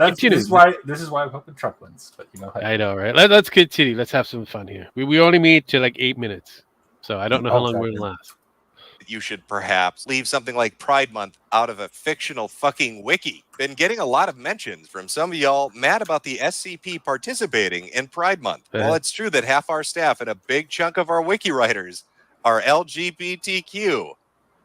This is why I'm hoping Trump wins. But I know, right? Let's continue. Let's have some fun here. We only meet to 8 minutes, so I don't know how long we're gonna last. You should perhaps leave something like Pride Month out of a fictional fucking wiki. Been getting a lot of mentions from some of y'all mad about the SCP participating in Pride Month. Well, it's true that half our staff and a big chunk of our wiki writers are LGBTQ.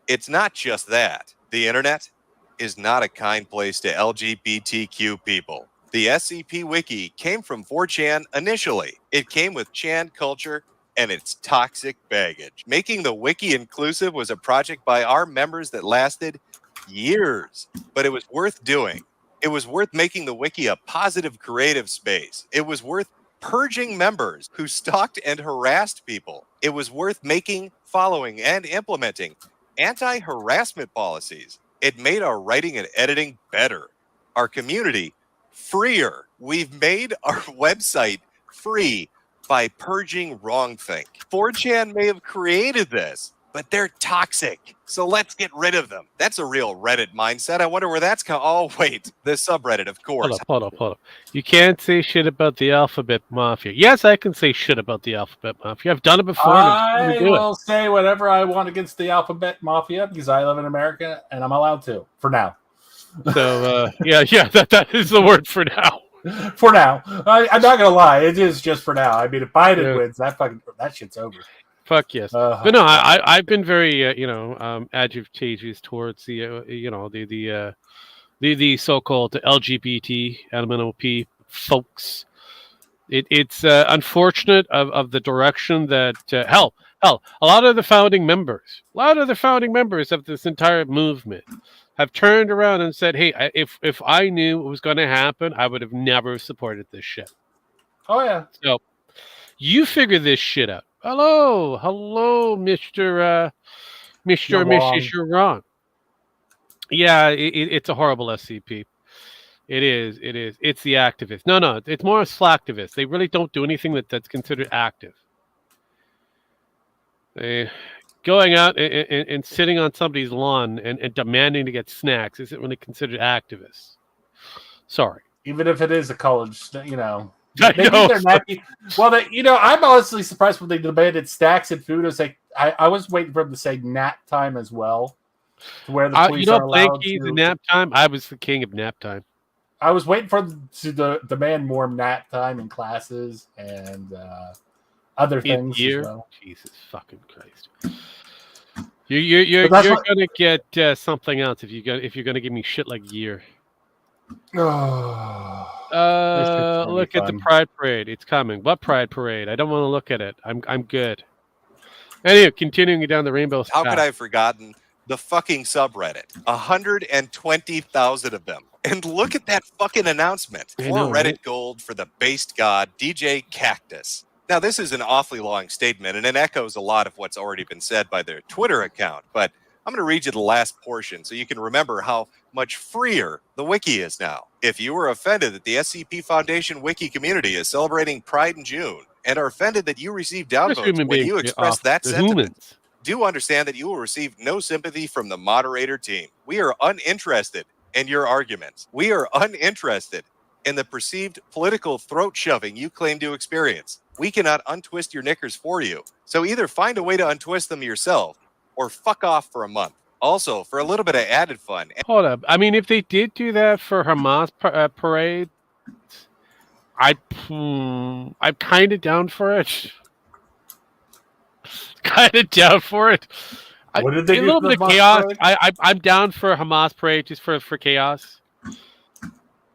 It's not just that. The internet is not a kind place to LGBTQ people. The SCP wiki came from 4chan initially. It came with Chan culture and its toxic baggage. Making the wiki inclusive was a project by our members that lasted years, but it was worth doing. It was worth making the wiki a positive creative space. It was worth purging members who stalked and harassed people. It was worth making, following, and implementing anti-harassment policies. It made our writing and editing better. Our community freer. We've made our website free by purging wrongthink. 4chan may have created this, but they're toxic. So let's get rid of them. That's a real Reddit mindset. I wonder where that's come. Oh, wait. The subreddit, of course. Hold up. You can't say shit about the Alphabet Mafia. Yes, I can say shit about the Alphabet Mafia. I've done it before. I will say whatever I want against the Alphabet Mafia because I live in America and I'm allowed to, for now. So, that is the word for now. For now. I'm not going to lie. It is just for now. I mean, if Biden wins, that shit's over. Fuck yes. But no, I've been very, advantageous towards the, the so-called LGBT, LMNOP folks. It's unfortunate of the direction that, hell, a lot of the founding members of this entire movement have turned around and said, hey, if I knew it was going to happen, I would have never supported this shit. Oh, yeah. So you figure this shit out. Hello, Mr. Mrs. You're wrong. Yeah, it's a horrible SCP. It is. It's the activists. No, it's more slacktivists. They really don't do anything that's considered active. Going out and sitting on somebody's lawn and demanding to get snacks isn't really considered activists. Sorry. Even if it is a college, Maybe they're nappy. Well, I'm honestly surprised when they demanded snacks and food. I was waiting for them to say nap time as well, to where the police are allowed to. The nap time. I was the king of nap time. I was waiting for them to demand more nap time in classes and other things as well. Jesus fucking Christ! You're gonna get something else if you're gonna give me shit like year. Look at the Pride Parade. It's coming. What Pride Parade? I don't want to look at it. I'm good. Anyway, continuing down the rainbow. How could I have forgotten the fucking subreddit? 120,000 of them. And look at that fucking announcement. Reddit Gold for the based god DJ Cactus. Now, this is an awfully long statement, and it echoes a lot of what's already been said by their Twitter account, but I'm going to read you the last portion so you can remember how much freer the wiki is now. If you were offended that the SCP Foundation wiki community is celebrating Pride in June and are offended that you received downvotes when you express that sentiment, do understand that you will receive no sympathy from the moderator team. We are uninterested in your arguments. We are uninterested in the perceived political throat shoving you claim to experience. We cannot untwist your knickers for you. So either find a way to untwist them yourself or fuck off for a month. Also, for a little bit of added fun. Hold up. I mean, if they did do that for Hamas parade, I'm kind of down for it. What did they do? A little bit of chaos. I'm down for Hamas parade just for chaos.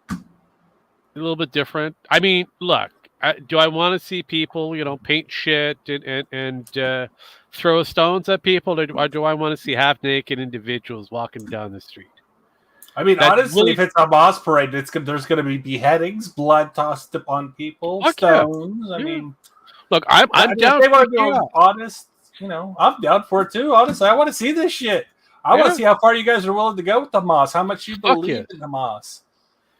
A little bit different. I mean, look. Do I want to see people, paint shit and throw stones at people, or do I want to see half-naked individuals walking down the street? I mean, honestly, if it's a Hamas parade, there's going to be beheadings, blood tossed upon people, stones. Yeah. I mean, look, I'm down for it. Honest, I'm down for it too. Honestly, I want to see this shit. I want to see how far you guys are willing to go with Hamas. How much you believe in Hamas.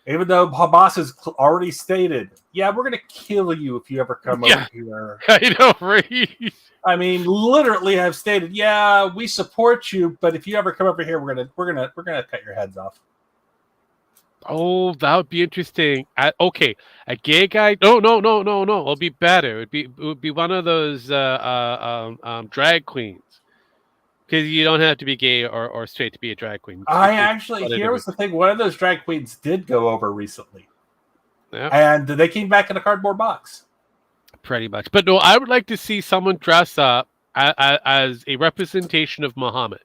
Even though Hamas has already stated, we're going to kill you if you ever come over here. I know, right? I mean, literally have stated, we support you, but if you ever come over here, we're gonna cut your heads off. Oh, that would be interesting. Okay, a gay guy? No. It'll be better. It would be one of those drag queens. Because you don't have to be gay or straight to be a drag queen. Here was the thing. One of those drag queens did go over recently. Yeah. And they came back in a cardboard box. Pretty much. But no, I would like to see someone dress up as a representation of Muhammad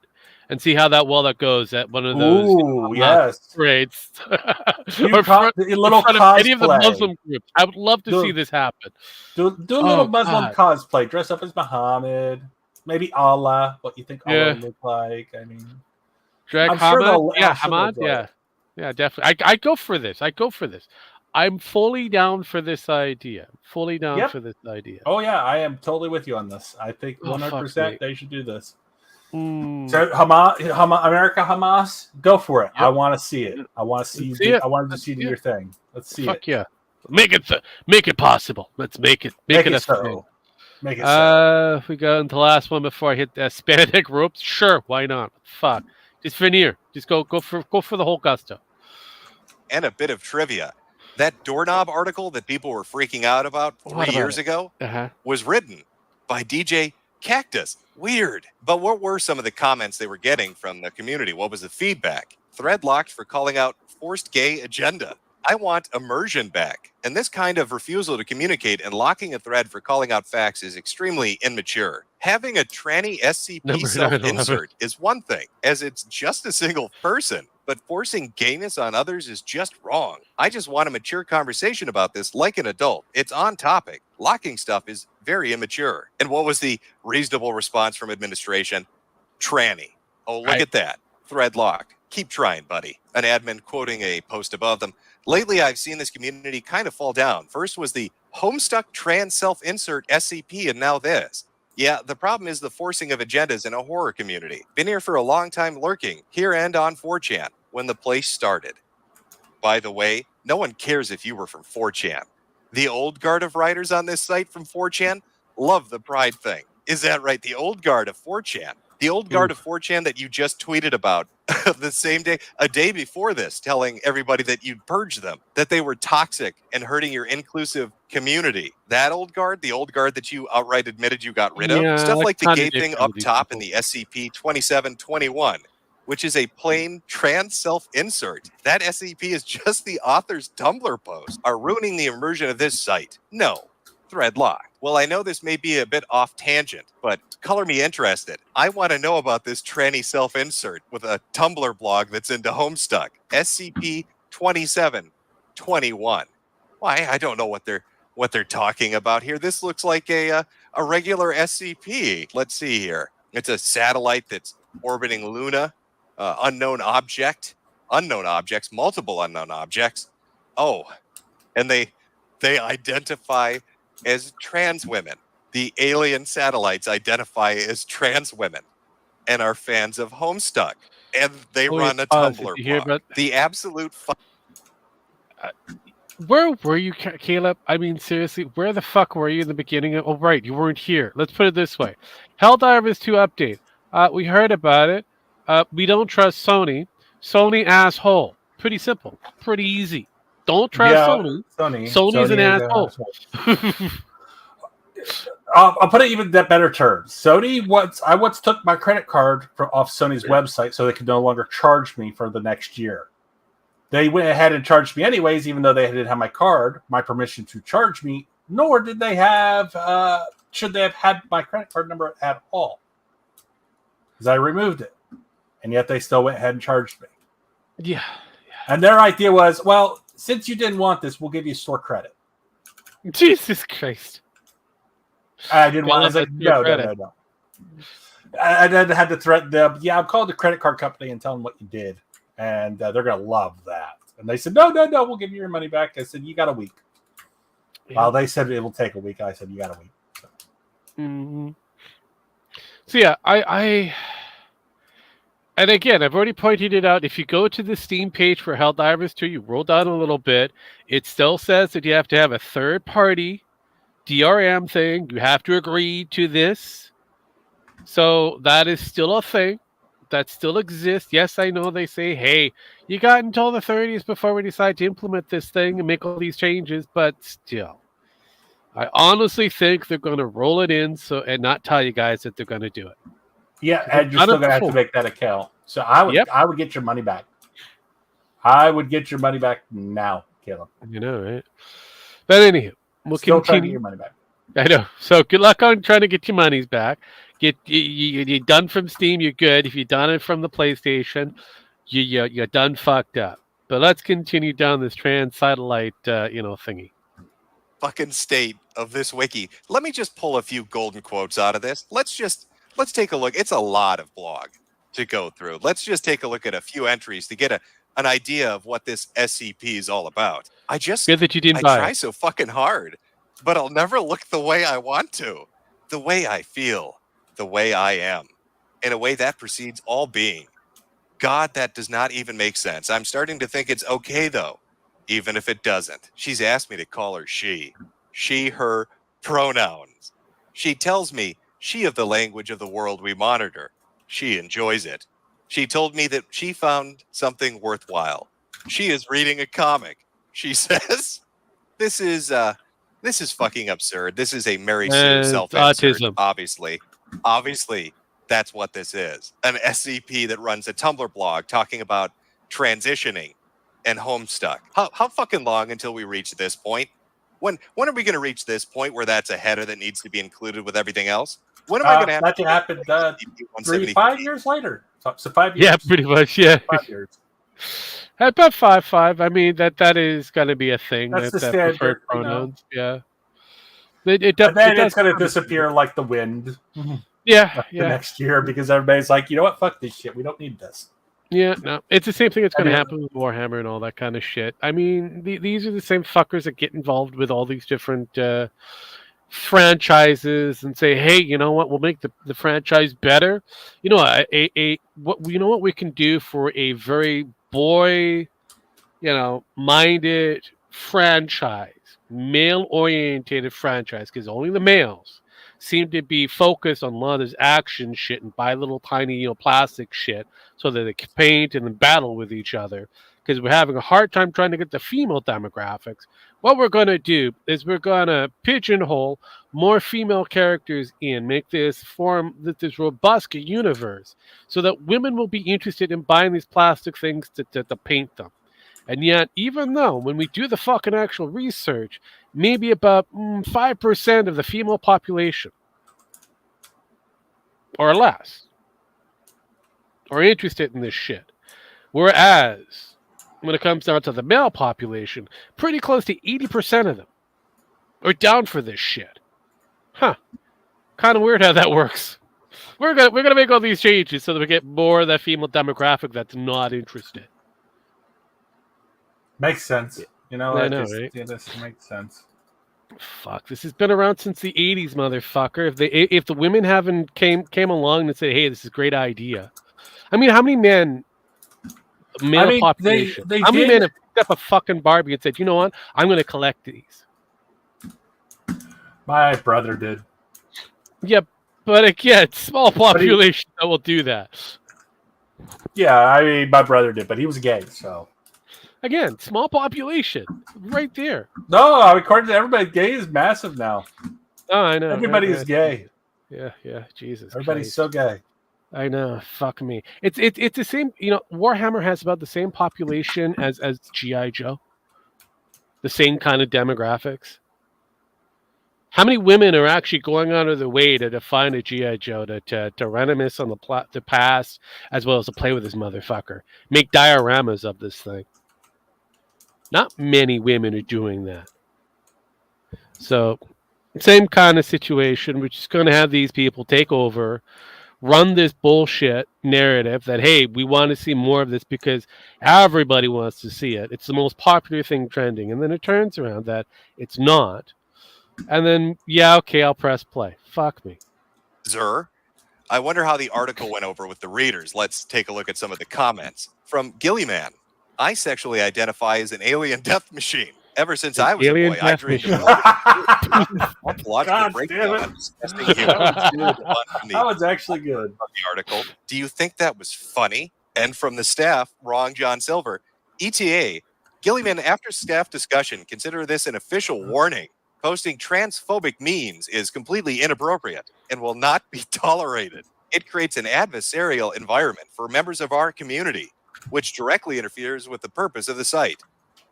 and see how that goes at one of those parades. Or little cosplay. Any of the Muslim groups. I would love to see this happen. Do a little Muslim cosplay. Dress up as Muhammad. Maybe Allah, what you think Allah would look like. I mean, Hamad? Yeah, Hamad? Yeah, definitely. I go for this. I'm fully down for this idea. Fully down Yep. for this idea. Oh yeah, I am totally with you on this. I think Oh, fuck 100% me. they should do this. Mm. So America Hamas, go for it. Yep. I want to see it. I want to see Let's you. see it. I wanted to Let's see see your it. thing. Let's see Fuck it. yeah. Make it possible. Let's make it a so. thing. Make it so. If we go into the last one before I hit the Hispanic ropes, sure, why not? Fuck. Just veneer. Just go for the whole gusto. And a bit of trivia. That doorknob article that people were freaking out about 3 years ago was written by DJ Cactus. Weird. But what were some of the comments they were getting from the community? What was the feedback? Thread locked for calling out forced gay agenda. I want immersion back. And this kind of refusal to communicate and locking a thread for calling out facts is extremely immature. Having a tranny SCP Number self-insert is one thing, as it's just a single person. But forcing gayness on others is just wrong. I just want a mature conversation about this like an adult. It's on topic. Locking stuff is very immature. And what was the reasonable response from administration? Tranny. Oh, look at that. Thread locked. Keep trying, buddy. An admin quoting a post above them. Lately, I've seen this community kind of fall down. First was the Homestuck trans self-insert SCP, and now this. Yeah, the problem is the forcing of agendas in a horror community. Been here for a long time lurking, here and on 4chan, when the place started. By the way, no one cares if you were from 4chan. The old guard of writers on this site from 4chan love the pride thing. Is that right? The old guard of 4chan. The old guard of 4chan that you just tweeted about the same day, a day before this, telling everybody that you'd purge them, that they were toxic and hurting your inclusive community. That old guard, the old guard that you outright admitted you got rid of, stuff like the gay thing up top in the SCP-2721, which is a plain trans self-insert. That SCP is just the author's Tumblr post, are ruining the immersion of this site. No. Thread locked. Well, I know this may be a bit off tangent, but color me interested. I want to know about this tranny self-insert with a Tumblr blog that's into Homestuck. SCP-2721. Why? I don't know what they're talking about here. This looks like a regular SCP. Let's see here. It's a satellite that's orbiting Luna. Unknown objects, multiple unknown objects. Oh, and they identify as trans women. The alien satellites identify as trans women and are fans of Homestuck. And they run a Tumblr blog. The absolute where were you, Caleb? I mean, seriously, where the fuck were you in the beginning? Oh, right, you weren't here. Let's put it this way. Helldivers 2 update. We heard about it. We don't trust Sony. Sony asshole. Pretty simple. Pretty easy. Don't trust Sony. Sony's an asshole. I'll put it even that better terms. Sony I once took my credit card off Sony's website so they could no longer charge me for the next year. They went ahead and charged me anyways, even though they didn't have my permission to charge me, nor did they have, should they have had my credit card number at all. Because I removed it. And yet they still went ahead and charged me. Yeah. And their idea was, well, since you didn't want this, we'll give you store credit. Jesus Christ. I didn't want. I was like, no. I then had to threaten them. Yeah, I'm calling the credit card company and tell them what you did, and they're gonna love that. And they said, no, we'll give you your money back. I said, you got a week. Yeah. Well, they said it will take a week. I said, you got a week. So, so yeah, I and again, I've already pointed it out. If you go to the Steam page for Helldivers 2, you roll down a little bit. It still says that you have to have a third-party DRM thing. You have to agree to this. So that is still a thing. That still exists. Yes, I know they say, hey, you got until the 30s before we decide to implement this thing and make all these changes, but still. I honestly think they're going to roll it in and not tell you guys that they're going to do it. Yeah, and you're still going to have to make that account. So I would get your money back. I would get your money back now, Caleb. You know, right? But anyhow, we'll still continue. Trying to get your money back. I know. So good luck on trying to get your monies back. You're done from Steam, you're good. If you're done it from the PlayStation, you're done fucked up. But let's continue down this trans satellite, thingy. Fucking state of this wiki. Let me just pull a few golden quotes out of this. Let's take a look. It's a lot of blog to go through. Let's just take a look at a few entries to get an idea of what this SCP is all about. Good that you didn't I buy try it. so fucking hard, but I'll never look the way I want to, the way I feel, the way I am, in a way that precedes all being. God, that does not even make sense. I'm starting to think it's okay, though, even if it doesn't. She's asked me to call her she, her pronouns. She tells me she of the language of the world we monitor. She enjoys it. She told me that she found something worthwhile. She is reading a comic. She says, this is fucking absurd. This is a Mary Sue self-insert, autism. Obviously, that's what this is. An SCP that runs a Tumblr blog talking about transitioning and Homestuck. How fucking long until we reach this point? When are we going to reach this point where that's a header that needs to be included with everything else? When am I going to have that to happened 5 years later? So 5 years. Yeah, pretty much. Yeah. 5 years. About 5.5. I mean that is going to be a thing. That's the that standard, preferred pronouns. Yeah. And then it's going to disappear like the wind. Yeah, The next year, because everybody's like, you know what? Fuck this shit. We don't need this. Yeah, no, it's the same thing that's going to happen with Warhammer and all that kind of shit. I mean, these are the same fuckers that get involved with all these different franchises and say, hey, you know what? We'll make the franchise better. You know, what we can do for a very boy, minded franchise, male orientated franchise, because only the males seem to be focused on a lot of this action shit and buy little tiny, plastic shit so that they can paint and then battle with each other. Because we're having a hard time trying to get the female demographics. What we're going to do is we're going to pigeonhole more female characters in, make this robust universe so that women will be interested in buying these plastic things to paint them. And yet, even though when we do the fucking actual research, maybe about 5% of the female population or less are interested in this shit. Whereas, when it comes down to the male population, pretty close to 80% of them are down for this shit. Huh. Kind of weird how that works. We're gonna make all these changes so that we get more of that female demographic that's not interested. Makes sense. I know, right? This makes sense. Fuck, this has been around since the 80s, motherfucker. If the women haven't came along and said, hey, this is a great idea. I mean, how many men, male population, how many men have picked up a fucking Barbie and said, you know what, I'm going to collect these? My brother did. Yeah, but again, small population that will do that. Yeah, I mean, my brother did, but he was gay, so. Again, small population, right there. No, according to everybody, gay is massive now. Oh, I know. Everybody is gay. Yeah, Jesus. Everybody's Christ. so gay. I know. Fuck me. It's the same. Warhammer has about the same population as G.I. Joe. The same kind of demographics. How many women are actually going out of their way to find a G.I. Joe to reminisce on the past, as well as to play with this motherfucker, make dioramas of this thing? Not many women are doing that. So, same kind of situation, which is going to have these people take over, run this bullshit narrative that, hey, we want to see more of this because everybody wants to see it. It's the most popular thing trending. And then it turns around that it's not. And then, yeah, okay, I'll press play. Fuck me. Zer, I wonder how the article went over with the readers. Let's take a look at some of the comments. From Gillyman. I sexually identify as an alien death machine. Ever since I was a boy, I dreamed of God damn it. That was actually good. The article. Do you think that was funny? And from the staff, wrong John Silver. ETA, Gillyman, after staff discussion, consider this an official warning. Posting transphobic memes is completely inappropriate and will not be tolerated. It creates an adversarial environment for members of our community, which directly interferes with the purpose of the site.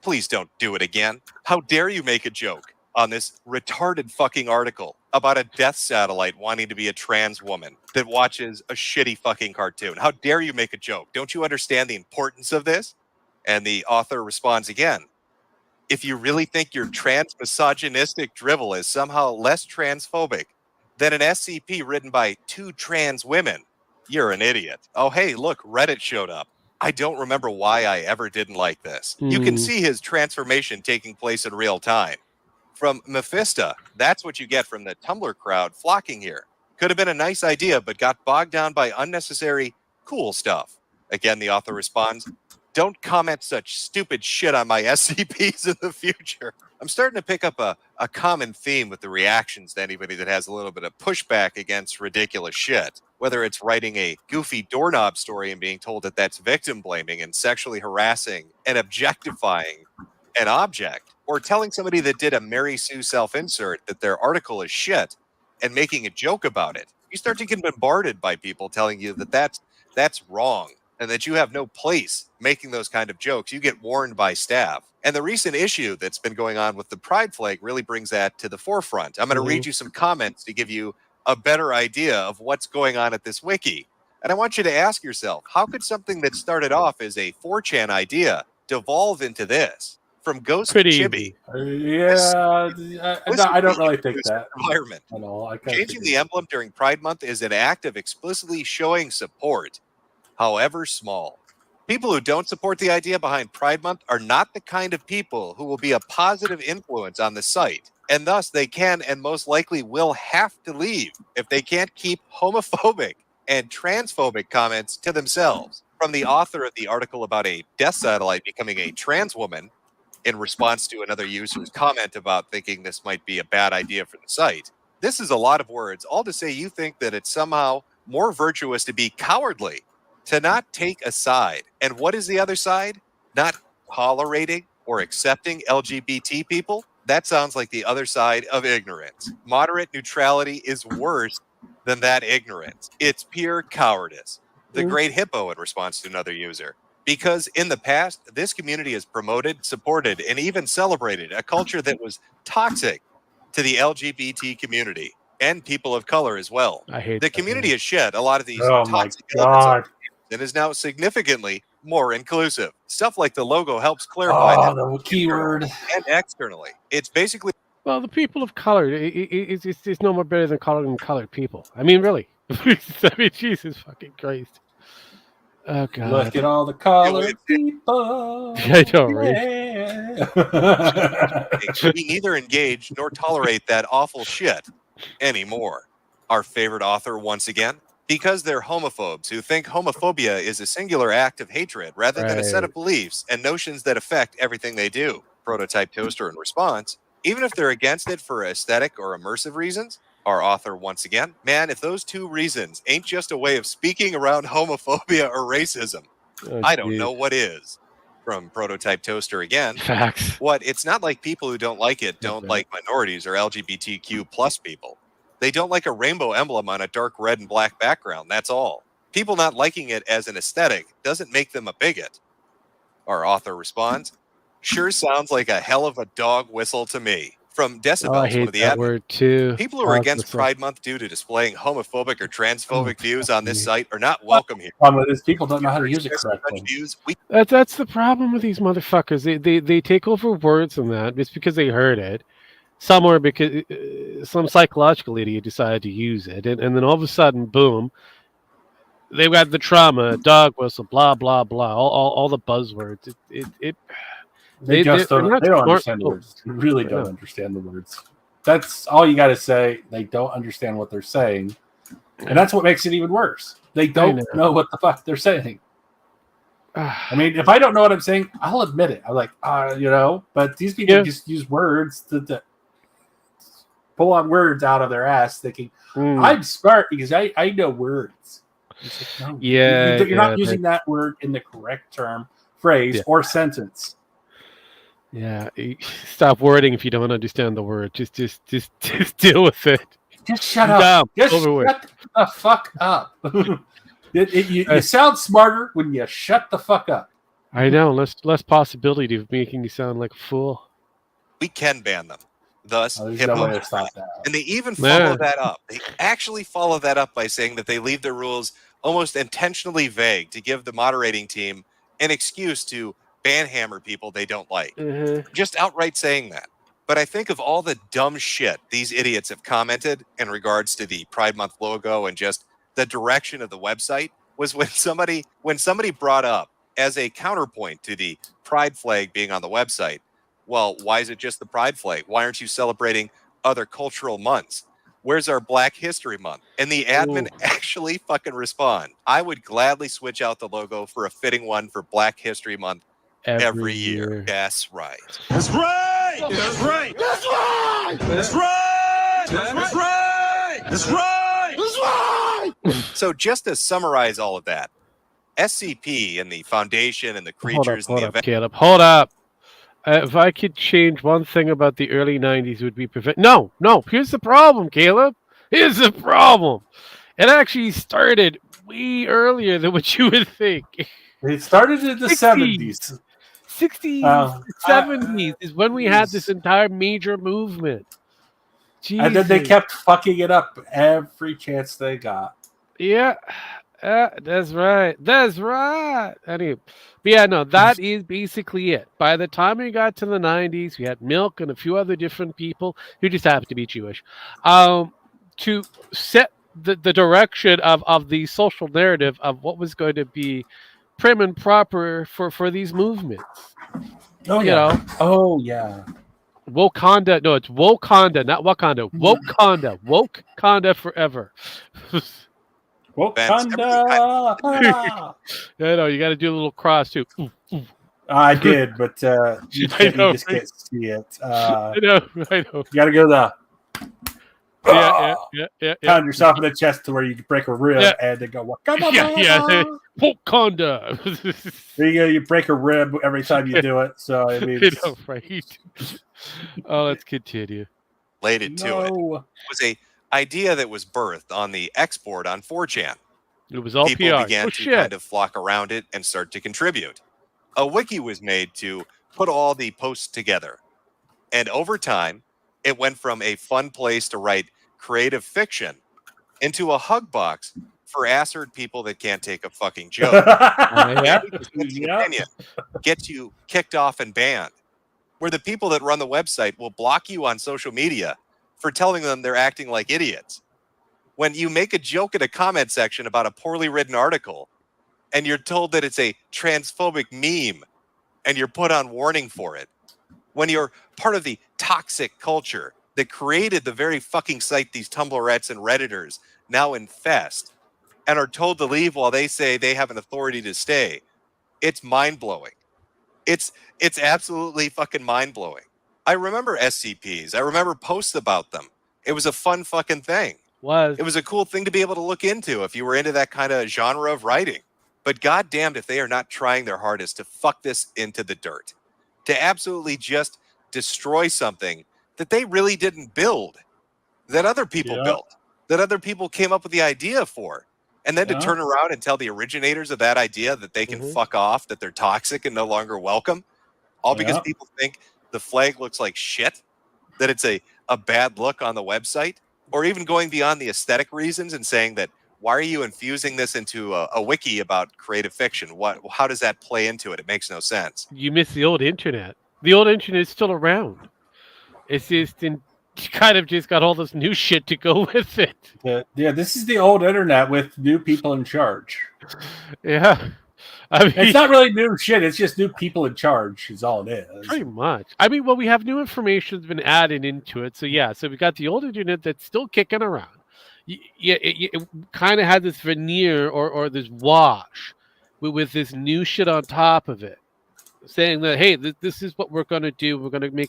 Please don't do it again. How dare you make a joke on this retarded fucking article about a death satellite wanting to be a trans woman that watches a shitty fucking cartoon? How dare you make a joke? Don't you understand the importance of this? And the author responds again. If you really think your trans misogynistic drivel is somehow less transphobic than an SCP written by two trans women, you're an idiot. Oh, hey, look, Reddit showed up. I don't remember why I ever didn't like this. You can see his transformation taking place in real time. From Mephisto, that's what you get from the Tumblr crowd flocking here. Could have been a nice idea, but got bogged down by unnecessary cool stuff. Again, the author responds, don't comment such stupid shit on my SCPs in the future. I'm starting to pick up a common theme with the reactions to anybody that has a little bit of pushback against ridiculous shit. Whether it's writing a goofy doorknob story and being told that that's victim blaming and sexually harassing and objectifying an object, or telling somebody that did a Mary Sue self-insert that their article is shit and making a joke about it. You start to get bombarded by people telling you that that's wrong and that you have no place making those kind of jokes. You get warned by staff. And the recent issue that's been going on with the pride flag really brings that to the forefront. I'm going to read you some comments to give you a better idea of what's going on at this wiki. And I want you to ask yourself, how could something that started off as a 4chan idea devolve into this? From Ghost Chibi. I don't really think that. Environment. At all. Changing the emblem during Pride Month is an act of explicitly showing support, however small. People who don't support the idea behind Pride Month are not the kind of people who will be a positive influence on the site, and thus they can and most likely will have to leave if they can't keep homophobic and transphobic comments to themselves. From the author of the article about a death satellite becoming a trans woman, in response to another user's comment about thinking this might be a bad idea for the site. This is a lot of words, all to say you think that it's somehow more virtuous to be cowardly, to not take a side. And what is the other side? Not tolerating or accepting LGBT people? That sounds like the other side of ignorance. Moderate neutrality is worse than that ignorance. It's pure cowardice. The Great Hippo in response to another user. Because in the past, this community has promoted, supported, and even celebrated a culture that was toxic to the LGBT community and people of color as well. I hate the community has shed a lot of these Oh toxic my elements God. and is now significantly more inclusive. Stuff like the logo helps clarify that the keyword. and externally. It's basically Well, the people of color, it's no more better than colored people. I mean, really. I mean, Jesus fucking Christ. Oh, God. Look at all the colored people. I know, right? we neither engage nor tolerate that awful shit anymore. Our favorite author once again, because they're homophobes who think homophobia is a singular act of hatred rather than a set of beliefs and notions that affect everything they do. Prototype Toaster in response, even if they're against it for aesthetic or immersive reasons, our author once again, man, if those two reasons ain't just a way of speaking around homophobia or racism, I don't know what is. From Prototype Toaster again. Facts. What? It's not like people who don't like it don't like minorities or LGBTQ plus people. They don't like a rainbow emblem on a dark red and black background. That's all. People not liking it as an aesthetic doesn't make them a bigot. Our author responds, sure sounds like a hell of a dog whistle to me. From Decibels, I hate one of the that word too. People who are against Pride Month due to displaying homophobic or transphobic views on this site are not welcome here. Problem is, people don't know how to use it correctly. That's the problem with these motherfuckers. They take over words and that just because they heard it somewhere because some psychological idiot decided to use it, and then all of a sudden, boom, they've got the trauma, dog whistle, blah blah blah, all the buzzwords. They don't understand the words. They really don't understand the words. That's all you got to say. They don't understand what they're saying. And that's what makes it even worse. They don't know what the fuck they're saying. I mean, if I don't know what I'm saying, I'll admit it. I'm like, but these people just use words to pull on words out of their ass thinking, I'm smart because I know words. Like, no, you're not using that word in the correct term, phrase, or sentence. Yeah, stop wording if you don't understand the word. Just deal with it. Just shut up. Just shut the fuck up. You sound smarter when you shut the fuck up. I know. Less possibility of making you sound like a fool. We can ban them. Thus, there's no way to stop that. And they even follow that up. They actually follow that up by saying that they leave their rules almost intentionally vague to give the moderating team an excuse to banhammer people they don't like. Just outright saying that. But I think of all the dumb shit these idiots have commented in regards to the Pride Month logo and just the direction of the website was when somebody brought up as a counterpoint to the pride flag being on the website, well, why is it just the pride flag? Why aren't you celebrating other cultural months? Where's our Black History Month? And the admin actually fucking respond. I would gladly switch out the logo for a fitting one for Black History Month every year. That's right. That's right. That's right. That's right. That's right. That's right. That's right. That's right. So just to summarize all of that, SCP and the Foundation and the creatures and the event. Caleb, hold up. If I could change one thing about the early 90s, it would be No. Here's the problem, Caleb. Here's the problem. It actually started way earlier than what you would think. It started in the 70s. 60s, 70s is when we had this entire major movement. Jesus. And then they kept fucking it up every chance they got. Yeah, that's right. That's right. Anyway, but yeah, no, that is basically it. By the time we got to the 90s, we had Milk and a few other different people who just happened to be Jewish to set the direction of the social narrative of what was going to be prim and proper for these movements. Oh, you know? Oh, yeah. Wakanda. No, it's Wakanda, not Wakanda. Wakanda. Wakanda forever. Wakanda. I know, you got to do a little cross, too. I did, but you just can't see it. I know. You got to go the... Yeah. Pound yourself in the chest to where you can break a rib and then go Wakanda. Yeah. Wakanda. There you go. You break a rib every time you do it. So I mean, right. Oh, let's continue. Related to it was a idea that was birthed on the export on 4chan. It was all People PR. began to kind of flock around it and start to contribute. A wiki was made to put all the posts together, and over time, it went from a fun place to write creative fiction into a hug box for assert people that can't take a fucking joke. Opinion gets you kicked off and banned. Where the people that run the website will block you on social media for telling them they're acting like idiots. When you make a joke in a comment section about a poorly written article and you're told that it's a transphobic meme and you're put on warning for it. When you're part of the toxic culture that created the very fucking site these Tumblrettes and Redditors now infest and are told to leave while they say they have an authority to stay, it's mind-blowing. It's absolutely fucking mind-blowing. I remember SCPs. I remember posts about them. It was a fun fucking thing. It was a cool thing to be able to look into if you were into that kind of genre of writing. But goddamned if they are not trying their hardest to fuck this into the dirt. To absolutely just destroy something that they really didn't build, that other people built, that other people came up with the idea for. And then to turn around and tell the originators of that idea that they can fuck off, that they're toxic and no longer welcome, all because people think the flag looks like shit, that it's a bad look on the website, or even going beyond the aesthetic reasons and saying that, why are you infusing this into a wiki about creative fiction? How does that play into it? It makes no sense. You miss the old internet. The old internet is still around. It's just kind of just got all this new shit to go with it. Yeah, this is the old internet with new people in charge. Yeah. I mean, it's not really new shit. It's just new people in charge is all it is. Pretty much. I mean, well, we have new information that's been added into it. So, yeah. So we got the old internet that's still kicking around. Yeah, it kind of had this veneer or this wash with this new shit on top of it, saying that, hey, this is what we're going to do. We're going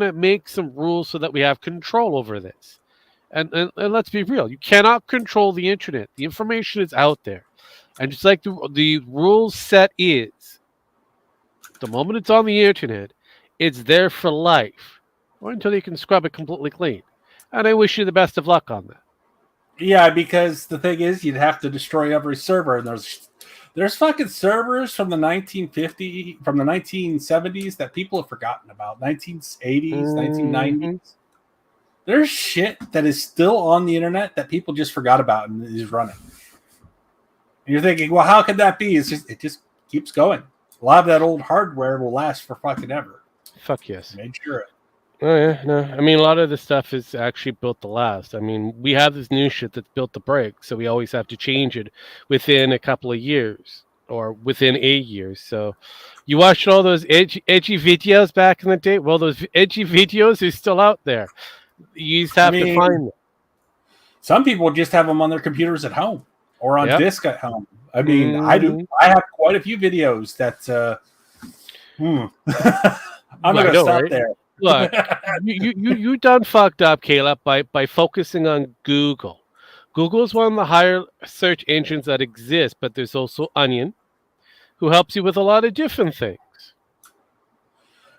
to make some rules so that we have control over this. And let's be real, you cannot control the internet. The information is out there, and just like the rule set is, the moment it's on the internet, it's there for life, or until you can scrub it completely clean. And I wish you the best of luck on that. Yeah, because the thing is, you'd have to destroy every server, and there's fucking servers from the 1970s that people have forgotten about. 1980s, 1990s. There's shit that is still on the internet that people just forgot about and is running. And you're thinking, well, how could that be? It just keeps going. A lot of that old hardware will last for fucking ever. Fuck yes. Made sure it. Oh yeah, no. I mean, a lot of the stuff is actually built to last. I mean, we have this new shit that's built to break, so we always have to change it within a couple of years. or within a year. So you watched all those edgy videos back in the day. Well, those edgy videos are still out there. You just have to find them. Some people just have them on their computers at home or on Yep. disc at home. I mean, I do. I have quite a few videos that. I'm gonna stop there. Look, you done fucked up, Caleb, by focusing on Google. Google is one of the higher search engines that exist, but there's also Onion, who helps you with a lot of different things.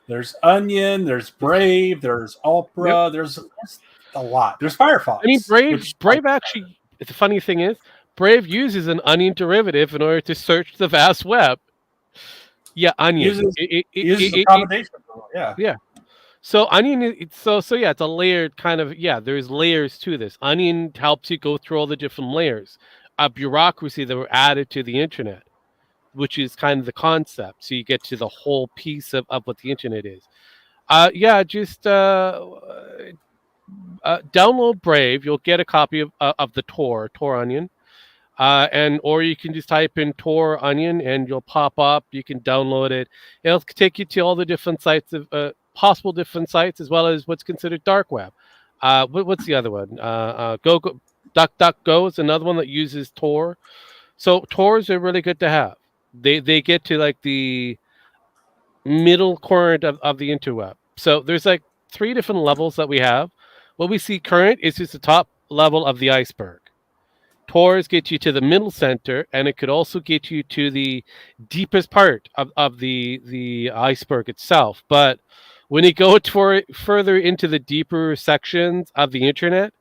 There's Onion, there's Brave, there's Opera, there's a lot. There's Firefox. I mean, Brave actually. The funny thing is, Brave uses an Onion derivative in order to search the vast web. Yeah, Onion. It uses a combination. Yeah. So Onion, so yeah, it's a layered kind of, there's layers to this. Onion helps you go through all the different layers of bureaucracy that were added to the internet, which is kind of the concept. So you get to the whole piece of what the internet is. Just download Brave. You'll get a copy of the Tor Onion. Or you can just type in Tor Onion and you'll pop up. You can download it. It'll take you to all the different sites of possible different sites, as well as what's considered dark web. What's the other one? DuckDuckGo is another one that uses Tor. So Tors are really good to have. They get to like the middle current of the interweb. So there's like 3 different levels that we have. What we see current is just the top level of the iceberg. Tors get you to the middle center, and it could also get you to the deepest part of the iceberg itself. But when you go further into the deeper sections of the internet,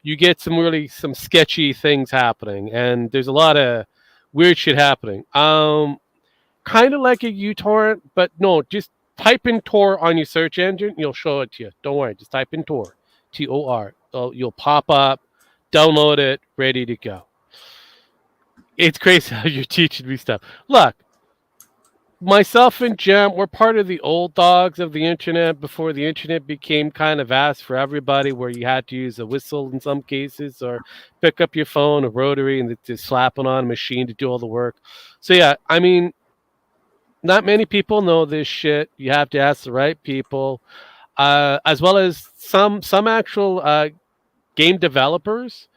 you get some sketchy things happening, and there's a lot of weird shit happening. Kind of like a uTorrent, but no, just type in Tor on your search engine, you'll show it to you. Don't worry, just type in Tor, Tor. You'll pop up. Download it, ready to go. It's crazy how you're teaching me stuff. Look, myself and Jem, we're part of the old dogs of the internet before the internet became kind of vast for everybody, where you had to use a whistle in some cases or pick up your phone, a rotary, and just slap it on a machine to do all the work. So yeah, I mean, not many people know this shit. You have to ask the right people, as well as some actual game developers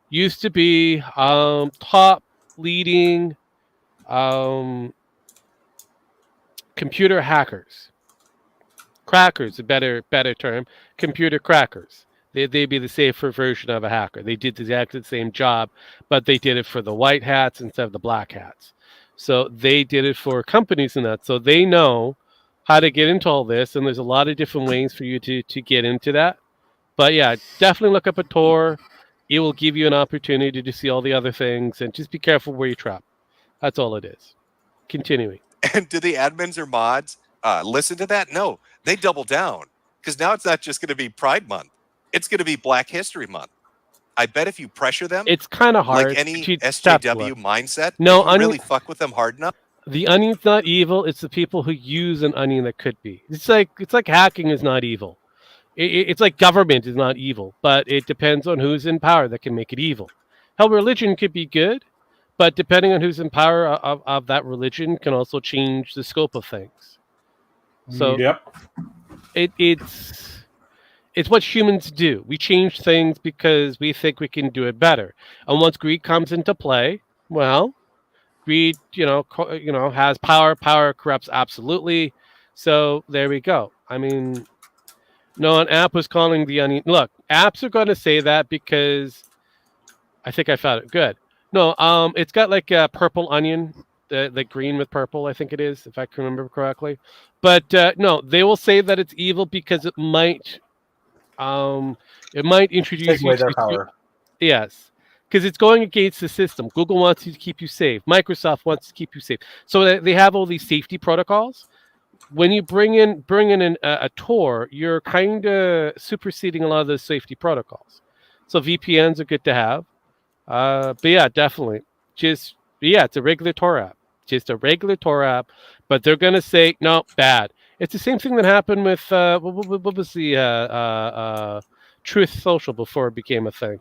used to be top leading computer hackers. Crackers, a better term. Computer crackers. They'd be the safer version of a hacker. They did exactly the same job, but they did it for the white hats instead of the black hats. So they did it for companies and that. So they know how to get into all this, and there's a lot of different ways for you to get into that. But yeah, definitely look up a Tor. It will give you an opportunity to see all the other things, and just be careful where you trap. That's all it is. Continuing. And do the admins or mods listen to that? No, they double down, because now it's not just going to be Pride Month. It's going to be Black History Month. I bet if you pressure them, it's kind of hard. Like any SJW mindset, no, if you really fuck with them hard enough. The Onion's not evil. It's the people who use an Onion that could be. It's like hacking is not evil. It's like government is not evil, but it depends on who's in power that can make it evil. Hell, religion could be good, but depending on who's in power of that religion can also change the scope of things. So it's what humans do. We change things because we think we can do it better. And once greed comes into play, well, greed, has power. Power corrupts absolutely. So there we go. I mean, no, an app was calling the Onion. Look, apps are going to say that because I think I found it. Good. No, it's got like a purple onion, the green with purple, I think it is, if I can remember correctly. But no, they will say that it's evil because it might introduce you to power. Yes, because it's going against the system. Google wants you to keep you safe. Microsoft wants to keep you safe. So they have all these safety protocols. When you bring in a Tor, you're kind of superseding a lot of those safety protocols. So VPNs are good to have. But yeah, definitely. It's a regular Tor app. Just a regular Tor app. But they're going to say, no, bad. It's the same thing that happened with, what was the Truth Social before it became a thing?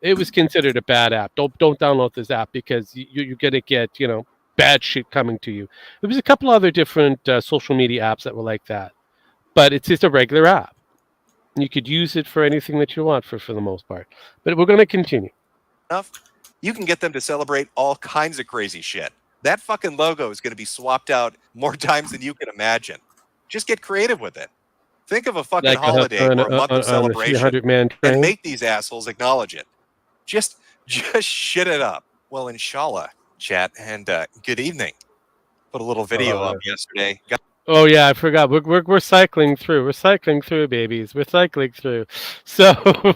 It was considered a bad app. Don't download this app because you're going to get, bad shit coming to you. There was a couple other different social media apps that were like that, but it's just a regular app. You could use it for anything that you want for the most part. But we're going to continue. Enough, you can get them to celebrate all kinds of crazy shit. That fucking logo is going to be swapped out more times than you can imagine. Just get creative with it. Think of a fucking Like holiday or a month of celebration 300-man train. and make these assholes acknowledge it. Just shit it up. Well, inshallah, chat, and good evening. Put a little video up yesterday. Oh yeah, I forgot. We're cycling through. We're cycling through, babies. We're cycling through. So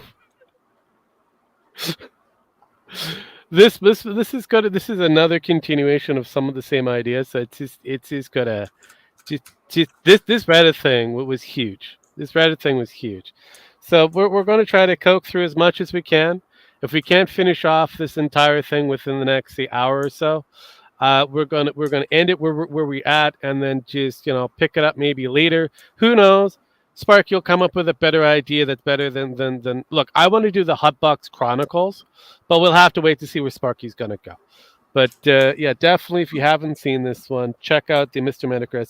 this is good. This is another continuation of some of the same ideas. So it's just gonna this Reddit thing was huge. This Reddit thing was huge. So we're going to try to coke through as much as we can. If we can't finish off this entire thing within the next hour or so, we're gonna end it where we're at, and then just pick it up maybe later. Who knows? Spark, you'll come up with a better idea that's better than. Look, I want to do the Hotbox Chronicles, but we'll have to wait to see where Sparky's gonna go. But yeah, definitely, if you haven't seen this one, check out the Mr. Metokur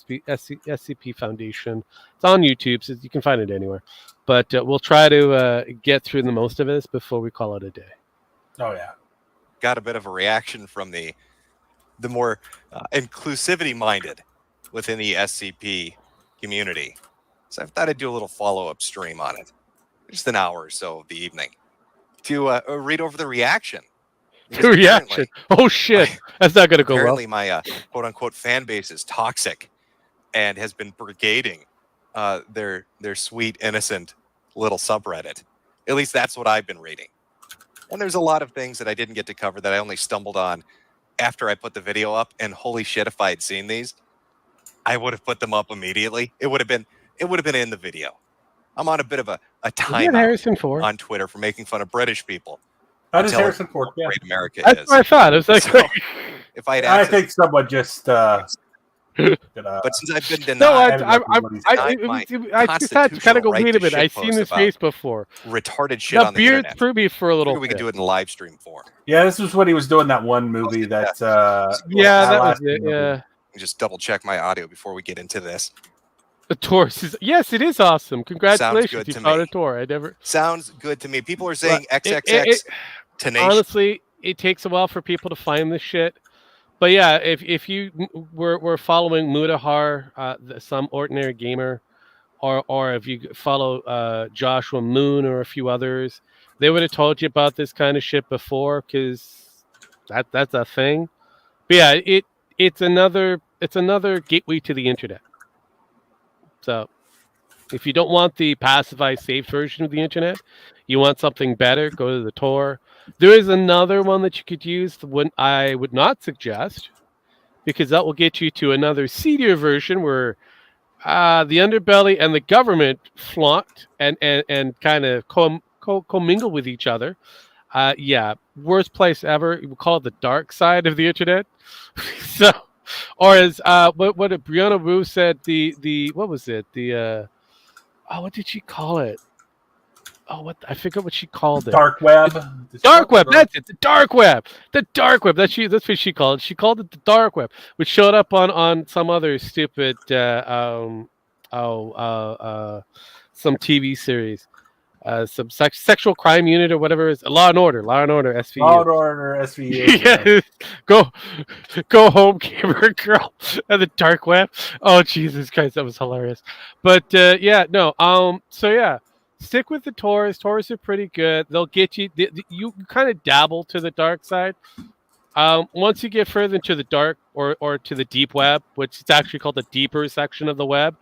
SCP Foundation. It's on YouTube, so you can find it anywhere. But we'll try to get through the most of this before we call it a day. Oh yeah, got a bit of a reaction from the more inclusivity minded within the SCP community. So I thought I'd do a little follow-up stream on it, just an hour or so of the evening, to read over the reaction. The reaction. Oh shit, that's not gonna go well. Apparently, my quote-unquote fan base is toxic, and has been brigading their sweet, innocent little subreddit. At least that's what I've been reading. And there's a lot of things that I didn't get to cover that I only stumbled on after I put the video up. And holy shit, if I had seen these, I would have put them up immediately. It would have been in the video. I'm on a bit of a timeout on Twitter for making fun of British people. That is Harrison Ford. Yeah. Great America That's is. what I thought. It was like, so, if I think someone just. But since I've been denied, I just had to kind of go, wait a minute, I've seen this face before. Retarded shit on the beard internet. threw me for a little bit. We could do it in live stream form. Yeah, this was when he was doing that one movie that. Yeah, that was it. Yeah. Just double check my audio before we get into this. The tour, yes, it is awesome. Congratulations, you found a tour. Sounds good to me. People are saying XXX tenacious. Honestly, it takes a while for people to find this shit. But yeah, if you were following Mutahar, some ordinary gamer, or if you follow Joshua Moon or a few others, they would have told you about this kind of shit before, because that's a thing. But yeah, it's another gateway to the internet. So, if you don't want the pacify safe version of the internet, you want something better, go to the Tor. There is another one that you could use, the one I would not suggest, because that will get you to another seedier version where the underbelly and the government flaunt and kind of commingle with each other. Yeah, worst place ever. We call it the dark side of the internet. So. Or as what Brianna Wu said, what was it? What did she call it? Oh, I forget what she called it. Dark web. Dark web. That's it. The dark web. The dark web. That's what she called it. She called it the dark web, which showed up on some other stupid some TV series. Some sexual crime unit or whatever it is. Law and Order SVU. Law and Order SVU. Yeah. Go home, gamer girl, and the dark web. Oh Jesus Christ, that was hilarious. But yeah, no. So yeah, stick with the Tors. Tors are pretty good. They'll get you. You kind of dabble to the dark side. Once you get further into the dark or to the deep web, which is actually called the deeper section of the web,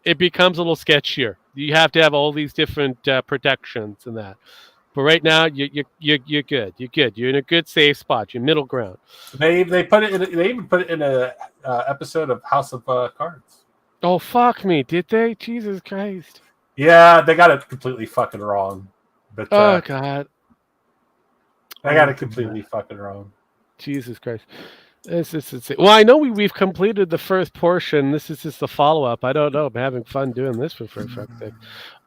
it becomes a little sketchier. You have to have all these different protections and that. But right now, you're good. You're good. You're in a good safe spot. You're middle ground. They put it. They even put it in a episode of House of Cards. Oh fuck me! Did they? Jesus Christ! Yeah, they got it completely fucking wrong. But oh god, I got it completely fucking wrong. Jesus Christ! This is insane. Well, I know we've completed the first portion. This is just the follow-up. I don't know. I'm having fun doing this for fuck's sake.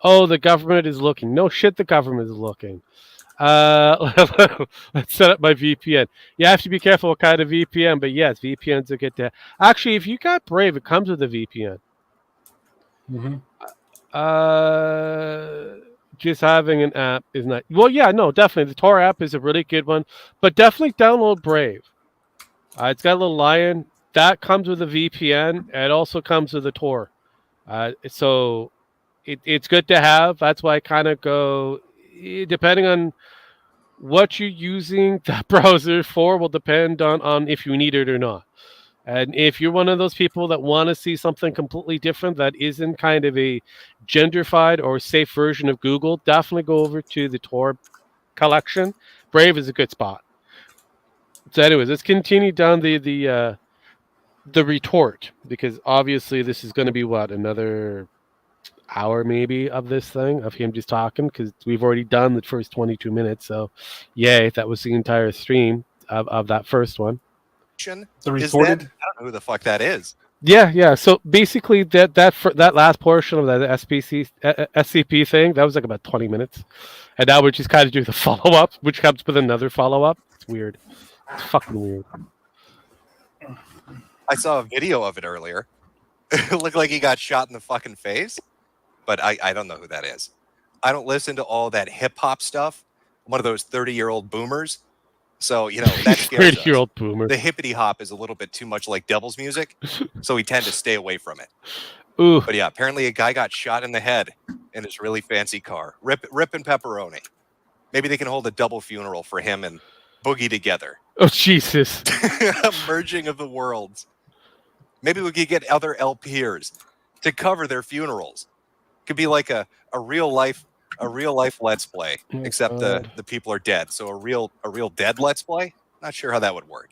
Oh, the government is looking. No shit, the government is looking. Let's set up my VPN. You have to be careful what kind of VPN, but yes, VPNs are good to. Actually, if you got Brave, it comes with a VPN. Mm-hmm. Just having an app is not. Well, yeah, no, definitely the Tor app is a really good one, but definitely download Brave. It's got a little lion that comes with a VPN. It also comes with a Tor, so it's good to have. That's why I kind of go depending on what you're using that browser for will depend on if you need it or not. And if you're one of those people that want to see something completely different that isn't kind of a genderfied or safe version of Google, definitely go over to the Tor collection. Brave is a good spot. So, anyways, let's continue down the retort, because obviously this is going to be another hour maybe of this thing of him just talking, because we've already done the first 22 minutes. So, yay, that was the entire stream of that first one. The retorted? I don't know who the fuck that is. Yeah. So basically, that last portion of that SCP thing, that was like about 20 minutes, and now we're just kind of doing the follow up, which comes with another follow up. It's weird. It's fucking weird. I saw a video of it earlier. It looked like he got shot in the fucking face, but I don't know who that is. I don't listen to all that hip hop stuff. I'm one of those 30-year-old boomers. So, that scares us. 30-year-old boomer. The hippity hop is a little bit too much like devil's music, so we tend to stay away from it. Ooh. But yeah, apparently a guy got shot in the head in his really fancy car. Rip and pepperoni. Maybe they can hold a double funeral for him and Boogie together. Oh, Jesus. A merging of the worlds. Maybe we could get other LPers to cover their funerals. Could be like a real life Let's Play, except the people are dead. So a real dead Let's Play. Not sure how that would work.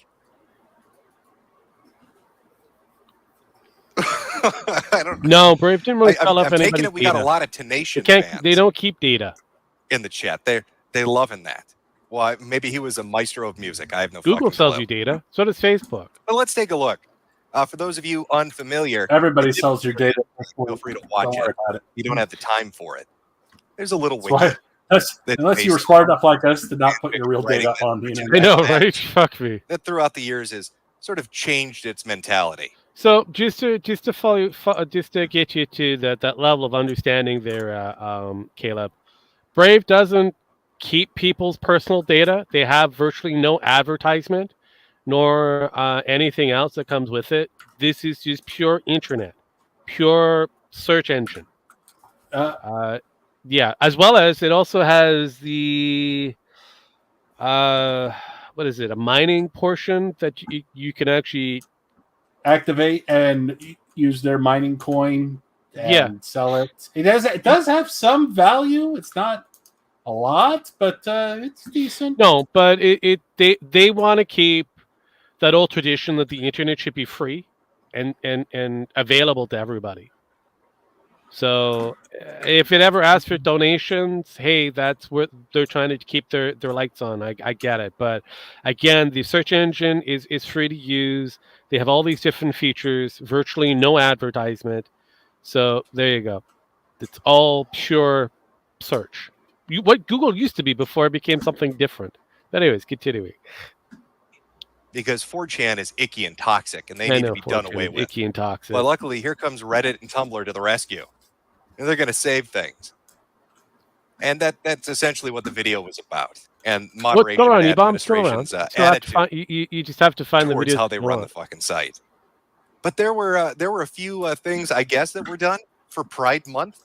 I don't know. No, Brave didn't really tell up I'm anybody's taking it we data. got a lot of Tenacious They fans don't keep data in the chat. They loving that. Well, maybe he was a maestro of music. I have no. Google fucking sells clue. you data. So does Facebook. But let's take a look. For those of you unfamiliar, everybody sells your data. Feel free to watch it. You don't have the time for it. There's a little wiki. Unless you were smart enough like us to not put your real data on the internet. I know, right? Fuck me. That throughout the years has sort of changed its mentality. So just to get you to that level of understanding there, Caleb, Brave doesn't keep people's personal data. They have virtually no advertisement, nor anything else that comes with it. This is just pure internet, pure search engine. Yeah, as well as it also has the what is it? A mining portion that you can actually activate and use their mining coin and sell it. It does have some value. It's not a lot, but it's decent. No, but they want to keep that old tradition that the internet should be free and available to everybody. So if it ever asks for donations, hey, that's what they're trying to keep their lights on. I get it. But again, the search engine is free to use. They have all these different features, virtually no advertisement. So there you go. It's all pure search. What Google used to be before it became something different. But anyways, continuing. Because 4chan is icky and toxic, and they need to be done away with. Icky and toxic. But luckily, here comes Reddit and Tumblr to the rescue. And they're going to save things. And that's essentially what the video was about. And moderation and administration's attitude you just have to find the towards videos how they run the fucking site. But there were a few things, I guess, that were done for Pride Month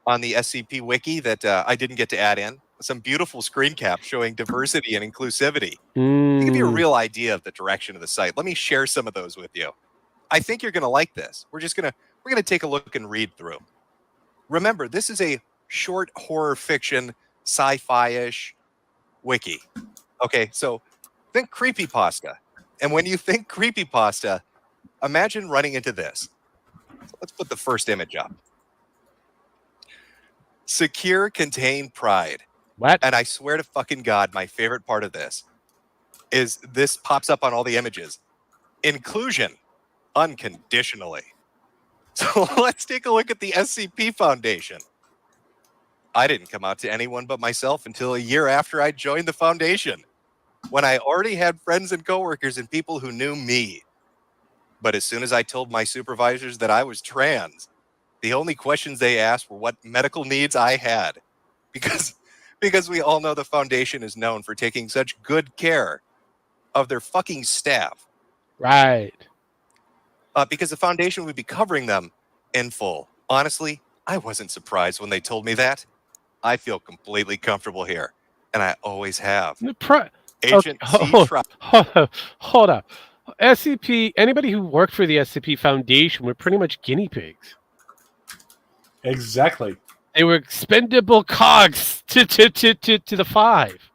on the SCP Wiki that I didn't get to add in. Some beautiful screen caps showing diversity and inclusivity. To give you a real idea of the direction of the site, let me share some of those with you. I think you're going to like this. We're gonna take a look and read through. Remember, this is a short horror fiction, sci-fi-ish wiki. Okay, so think creepypasta. And when you think creepypasta, imagine running into this. So let's put the first image up. Secure, contain, pride. What? And I swear to fucking God, my favorite part of this is this pops up on all the images. Inclusion, unconditionally. So let's take a look at the SCP Foundation. I didn't come out to anyone but myself until a year after I joined the foundation, when I already had friends and coworkers and people who knew me. But as soon as I told my supervisors that I was trans, the only questions they asked were what medical needs I had. Because we all know the foundation is known for taking such good care of their fucking staff. Right. Because the foundation would be covering them in full. Honestly, I wasn't surprised when they told me that. I feel completely comfortable here, and I always have. Agent C. Hold up. SCP, anybody who worked for the SCP Foundation were pretty much guinea pigs. Exactly. They were expendable cogs to the 5.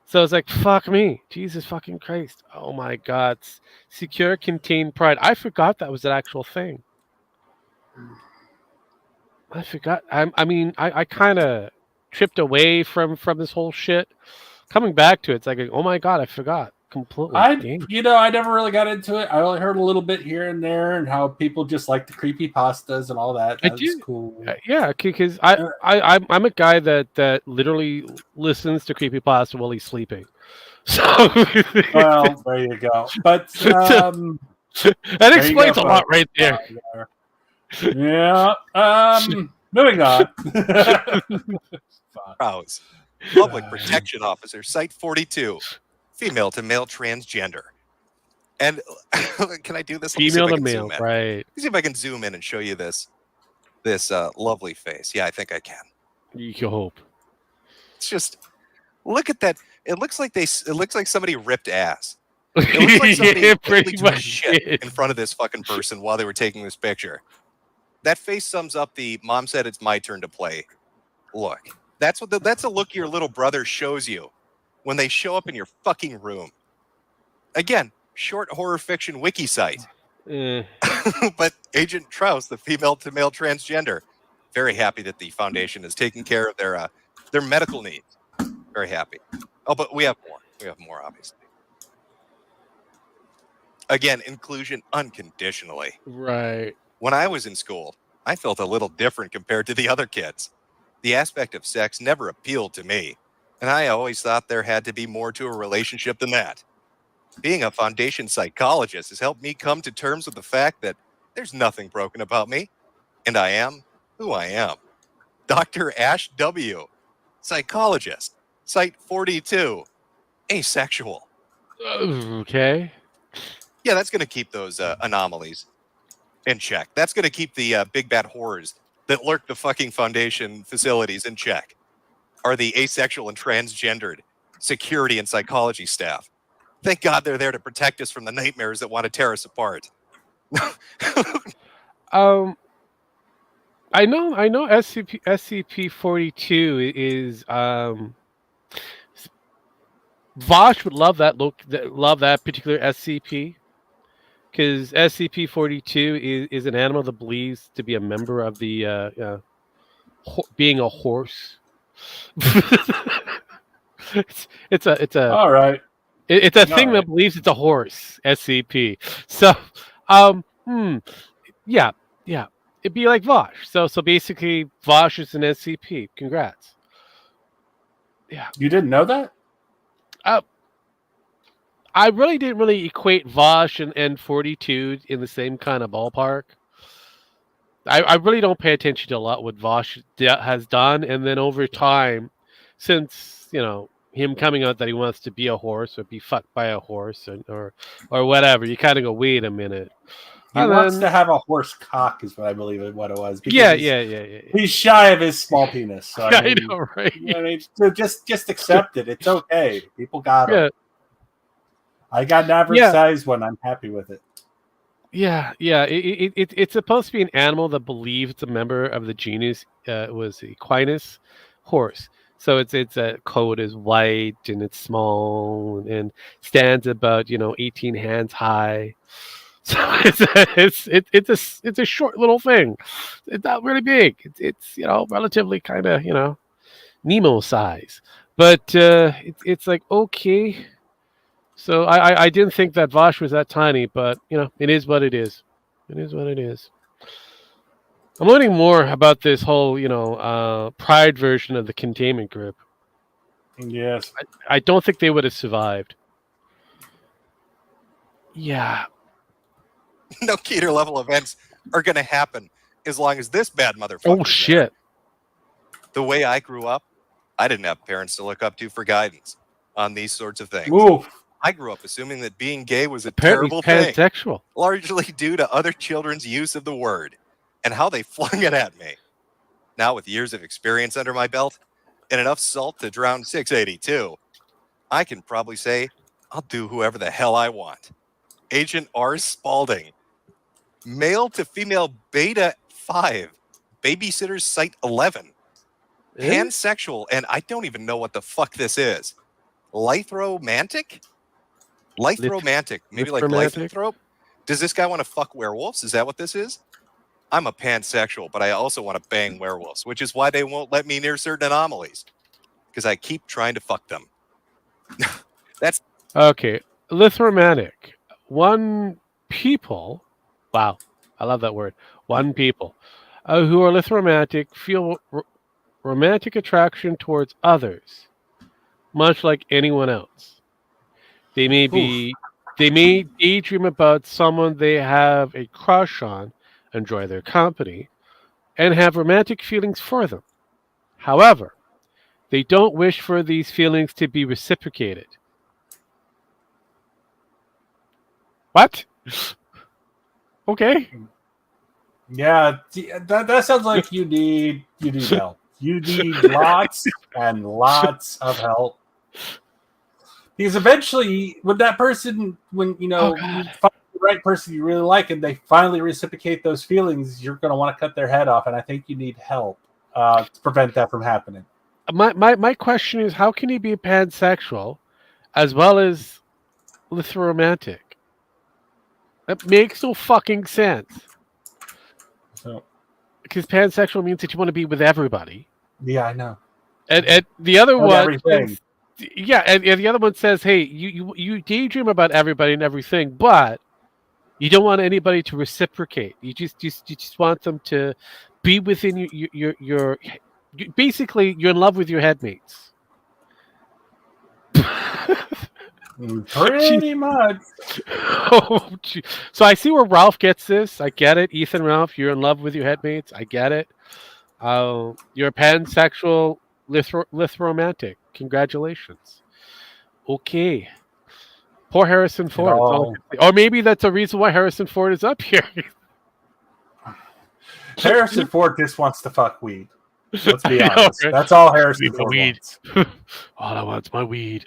So it's like, fuck me. Jesus fucking Christ. Oh my God. Secure, contained pride. I forgot that was an actual thing. I forgot. I kind of tripped away from this whole shit. Coming back to it, it's like, oh my God, I forgot completely. I never really got into it. I only heard a little bit here and there, and how people just like the creepy pastas and all that. That's cool. Yeah, because I'm a guy that literally listens to creepypasta while he's sleeping. So well, there you go. But that explains a lot right there. Yeah. Moving on. House. Public Protection Officer, Site 42, female to male transgender. And can I do this? Female to male, right? Let me see if I can zoom in and show you this lovely face. Yeah, I think I can. You can hope. It's just look at that. It looks like somebody ripped ass. It looks like somebody pretty took much shit in front of this fucking person while they were taking this picture. That face sums up the "mom said it's my turn to play" look. That's a look your little brother shows you when they show up in your fucking room. Again, short horror fiction wiki site. But Agent Trouse, the female to male transgender, very happy that the foundation is taking care of their medical needs. Very happy. Oh, but we have more. We have more, obviously. Again, inclusion unconditionally. Right. When I was in school, I felt a little different compared to the other kids. The aspect of sex never appealed to me, and I always thought there had to be more to a relationship than that. Being a foundation psychologist has helped me come to terms with the fact that there's nothing broken about me, and I am who I am. Dr. Ash W., psychologist, Site 42, asexual. Okay. Yeah, that's going to keep those anomalies in check. That's going to keep the big bad horrors that lurk the fucking foundation facilities in check. Are the asexual and transgendered security and psychology staff. Thank God they're there to protect us from the nightmares that want to tear us apart. I know SCP-42 is Vosh would love that that particular SCP, because SCP-42 is an animal that believes to be a member of the being a horse. it's a all right. It's a thing that believes it's a horse. SCP. So yeah. It'd be like Vosh. So basically, Vosh is an SCP. Congrats. Yeah. You didn't know that? I really didn't equate Vosh and 42 in the same kind of ballpark. I really don't pay attention to a lot what Vosh has done, and then over time, since him coming out that he wants to be a horse or be fucked by a horse or whatever, you kind of go, wait a minute. He wants to have a horse cock, is what I believe what it was. Yeah. He's shy of his small penis. So I know, right? So just accept it. It's okay. People got it. I got an average size one. I'm happy with it. Yeah. It's supposed to be an animal that believes it's a member of the genus was Equinus horse. So its coat is white and it's small and stands about 18 hands high. So it's a short little thing. It's not really big. It's relatively kind of Nemo size, but it's like okay. So I didn't think that Vosh was that tiny, but it is what it is. It is what it is. I'm learning more about this whole, pride version of the containment group. Yes. I don't think they would have survived. Yeah. No Keter level events are going to happen as long as this bad motherfucker. Oh, shit. The way I grew up, I didn't have parents to look up to for guidance on these sorts of things. Oof. I grew up assuming that being gay was a Apparently terrible thing, pansexual. largely due to other children's use of the word and how they flung it at me. Now, with years of experience under my belt and enough salt to drown 682, I can probably say I'll do whoever the hell I want. Agent R. Spalding, male to female beta 5, babysitters site 11, pansexual, and I don't even know what the fuck this is. Lythromantic? Lythromantic. Maybe like lycanthrope? Does this guy want to fuck werewolves? Is that what this is? I'm a pansexual, but I also want to bang werewolves, which is why they won't let me near certain anomalies. Because I keep trying to fuck them. That's okay. Lythromantic. One people. Wow. I love that word. One people who are lythromantic feel romantic attraction towards others, much like anyone else. They may daydream about someone they have a crush on, enjoy their company, and have romantic feelings for them. However, they don't wish for these feelings to be reciprocated. What? Okay. Yeah, that sounds like you need help. You need lots and lots of help. Because eventually, when you find the right person you really like and they finally reciprocate those feelings, you're going to want to cut their head off. And I think you need help to prevent that from happening. My question is, how can he be pansexual as well as lythromantic? That makes no fucking sense. So, because pansexual means that you want to be with everybody. Yeah, I know. And the other one, everything. And the other one says, "Hey, you daydream about everybody and everything, but you don't want anybody to reciprocate. You just want them to be within your basically you're in love with your headmates." Pretty much. Oh, so I see where Ralph gets this. I get it, Ethan. Ralph, you're in love with your headmates. I get it. You're a pansexual lythromantic. Congratulations. Okay. Poor Harrison Ford. Or maybe that's a reason why Harrison Ford is up here. Harrison Ford just wants to fuck weed. Let's be honest. Right? That's all Harrison Ford wants. All I want's my weed.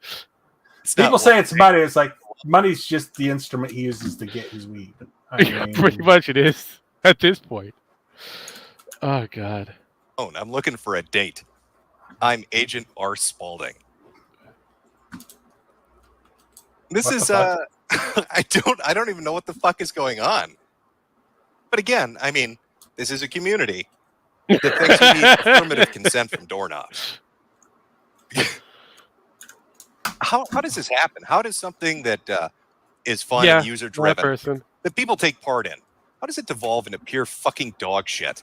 People say it's money. It's like money's just the instrument he uses to get his weed. Pretty much it is at this point. Oh, God. I'm looking for a date. I'm Agent R. Spalding. This is I don't even know what the fuck is going on. But again, I mean, this is a community that thinks you need affirmative consent from doorknobs. How does this happen? How does something that is fun and user driven that people take part in, how does it devolve into pure fucking dog shit?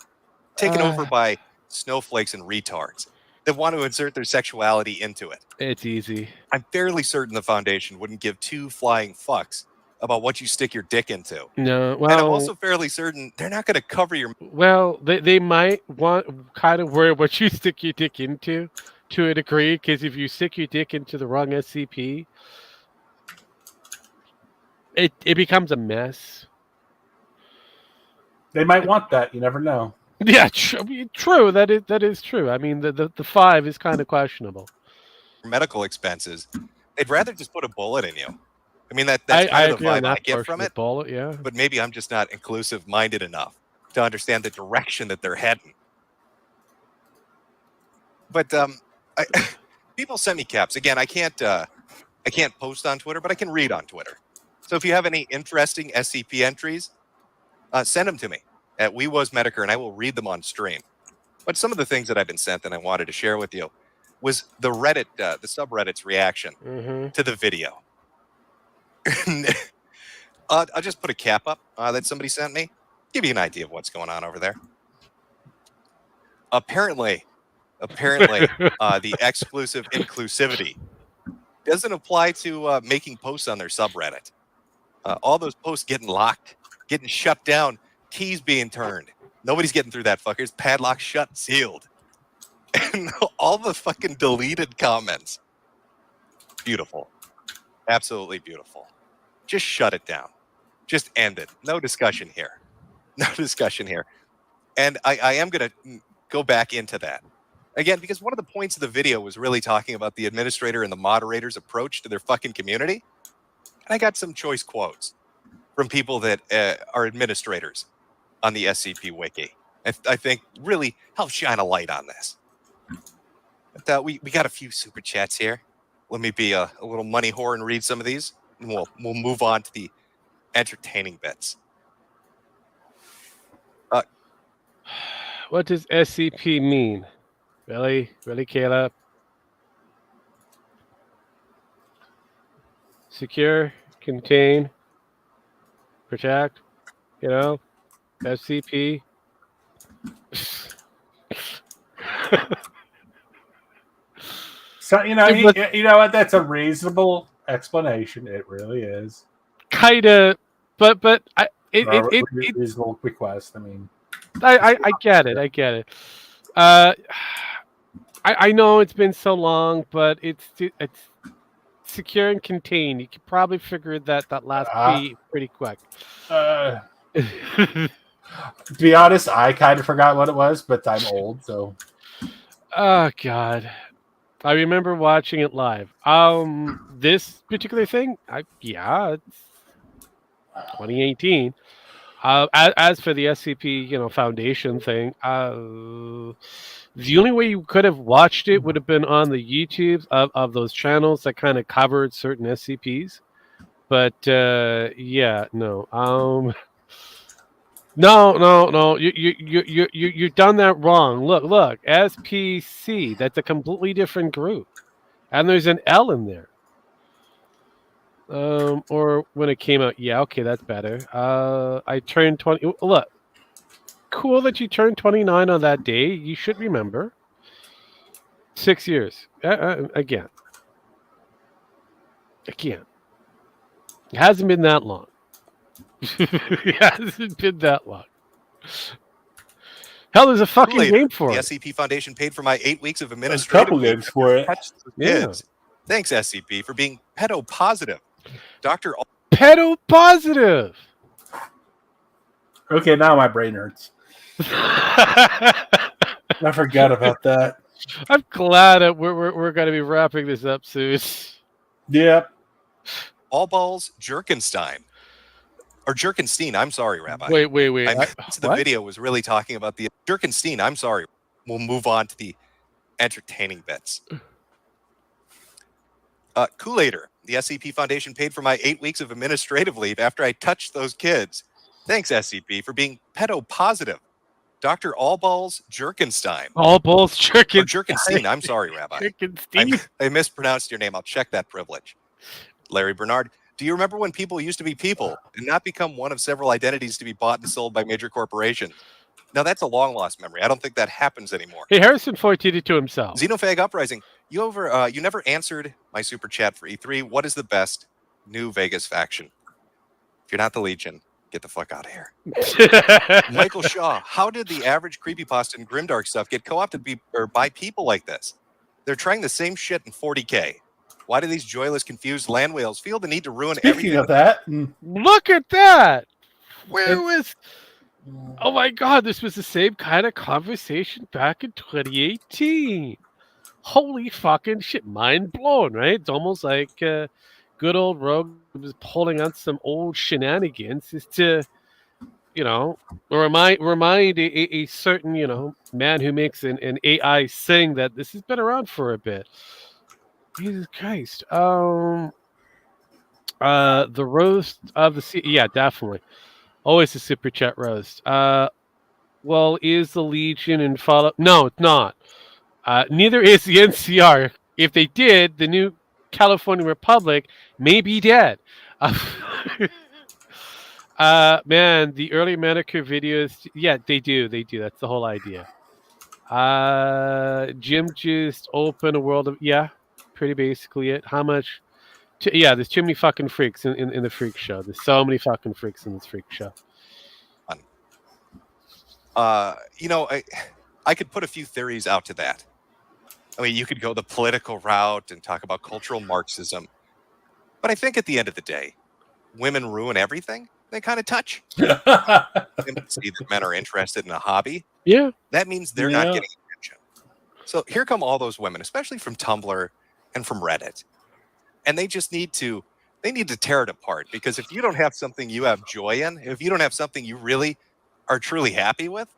Taken over by snowflakes and retards that want to insert their sexuality into it. It's easy. I'm fairly certain the Foundation wouldn't give two flying fucks about what you stick your dick into. No, well, and I'm also fairly certain they're not going to cover your... Well, they might want kind of worry what you stick your dick into to a degree, because if you stick your dick into the wrong SCP, it becomes a mess. They might want that. You never know. Yeah, true. That is true. I mean, the 5 is kind of questionable. Medical expenses, they'd rather just put a bullet in you. I mean, that's kind of the vibe I get from it. Bullet, yeah. But maybe I'm just not inclusive-minded enough to understand the direction that they're heading. But people send me caps. Again, I can't post on Twitter, but I can read on Twitter. So if you have any interesting SCP entries, send them to me at Metokur, and I will read them on stream. But some of the things that I've been sent and I wanted to share with you was the Reddit, the subreddit's reaction to the video. I'll just put a cap up that somebody sent me. Give you an idea of what's going on over there. apparently, the exclusive inclusivity doesn't apply to making posts on their subreddit. All those posts getting locked, getting shut down, keys being turned. Nobody's getting through that fucker. It's padlocked, shut, sealed. And all the fucking deleted comments. Beautiful. Absolutely beautiful. Just shut it down. Just end it. No discussion here. No discussion here. And I am going to go back into that. Again, because one of the points of the video was really talking about the administrator and the moderator's approach to their fucking community. And I got some choice quotes from people that are administrators on the SCP Wiki. I think really help shine a light on this. But we got a few super chats here. Let me be a little money whore and read some of these. And we'll move on to the entertaining bits. What does SCP mean? Really, Caleb? Secure, contain, protect. SCP. So you know what? That's a reasonable explanation. It really is. Kinda, but it reasonable request. I mean, I get it. I get it. I know it's been so long, but it's secure and contained. You could probably figure that last P pretty quick. To be honest, I kind of forgot what it was, but I'm old, so. Oh God, I remember watching it live. This particular thing, it's 2018. As for the SCP, Foundation thing, the only way you could have watched it would have been on the YouTubes of those channels that kind of covered certain SCPs. But no. No. You've done that wrong. Look, SPC. That's a completely different group, and there's an L in there. Or when it came out, okay, that's better. I turned 20. Look, cool that you turned 29 on that day. You should remember. 6 years. Again. It hasn't been that long. It hasn't been that long. Hell, there's a fucking game for the it. The SCP Foundation paid for my 8 weeks of administrative. A couple games for it. Kids. Thanks, SCP, for being pedo positive. Dr. Pedo positive. Okay, now my brain hurts. I forgot about that. I'm glad that we're going to be wrapping this up soon. Yep. All balls Jerkenstein. Or Jerkenstein, I'm sorry, Rabbi. Wait. The video was really talking about the Jerkenstein, I'm sorry. We'll move on to the entertaining bits. Kool-Aider, the SCP Foundation paid for my 8 weeks of administrative leave after I touched those kids. Thanks, SCP, for being pedo positive. Dr. Allballs Jerkenstein. Allballs Jerkenstein. Jerkenstein, I'm sorry, Rabbi. Jerkenstein. I mispronounced your name. I'll check that privilege. Larry Bernard, do you remember when people used to be people and not become one of several identities to be bought and sold by major corporations? Now, that's a long-lost memory. I don't think that happens anymore. Hey, Harrison Ford did it to himself. Xenophag Uprising, you never answered my super chat for E3. What is the best new Vegas faction? If you're not the Legion, get the fuck out of here. Michael Shaw, how did the average creepypasta and grimdark stuff get co-opted by people like this? They're trying the same shit in 40K. Why do these joyless, confused land whales feel the need to ruin everything? Speaking of that, look at that. Oh my God, this was the same kind of conversation back in 2018. Holy fucking shit. Mind blown, right? It's almost like good old Rogue was pulling on some old shenanigans just to, remind a certain, man who makes an AI sing that this has been around for a bit. Jesus Christ. The roast of the sea. Yeah, definitely. Always a super chat roast. Well, is the Legion in Fallout? No, it's not. Neither is the NCR. If they did, the new California Republic may be dead. Man, the early Metokur videos. Yeah, they do. That's the whole idea. Jim just opened a world of pretty basically it. How much? There's too many fucking freaks in the freak show. There's so many fucking freaks in this freak show. I could put a few theories out to that. I mean, you could go the political route and talk about cultural Marxism, but I think at the end of the day, women ruin everything they kind of touch. See that men are interested in a hobby. Yeah, that means they're not getting attention. So here come all those women, especially from Tumblr and from Reddit, and they just need to tear it apart, because if you don't have something you have joy in, if you don't have something you really are truly happy with,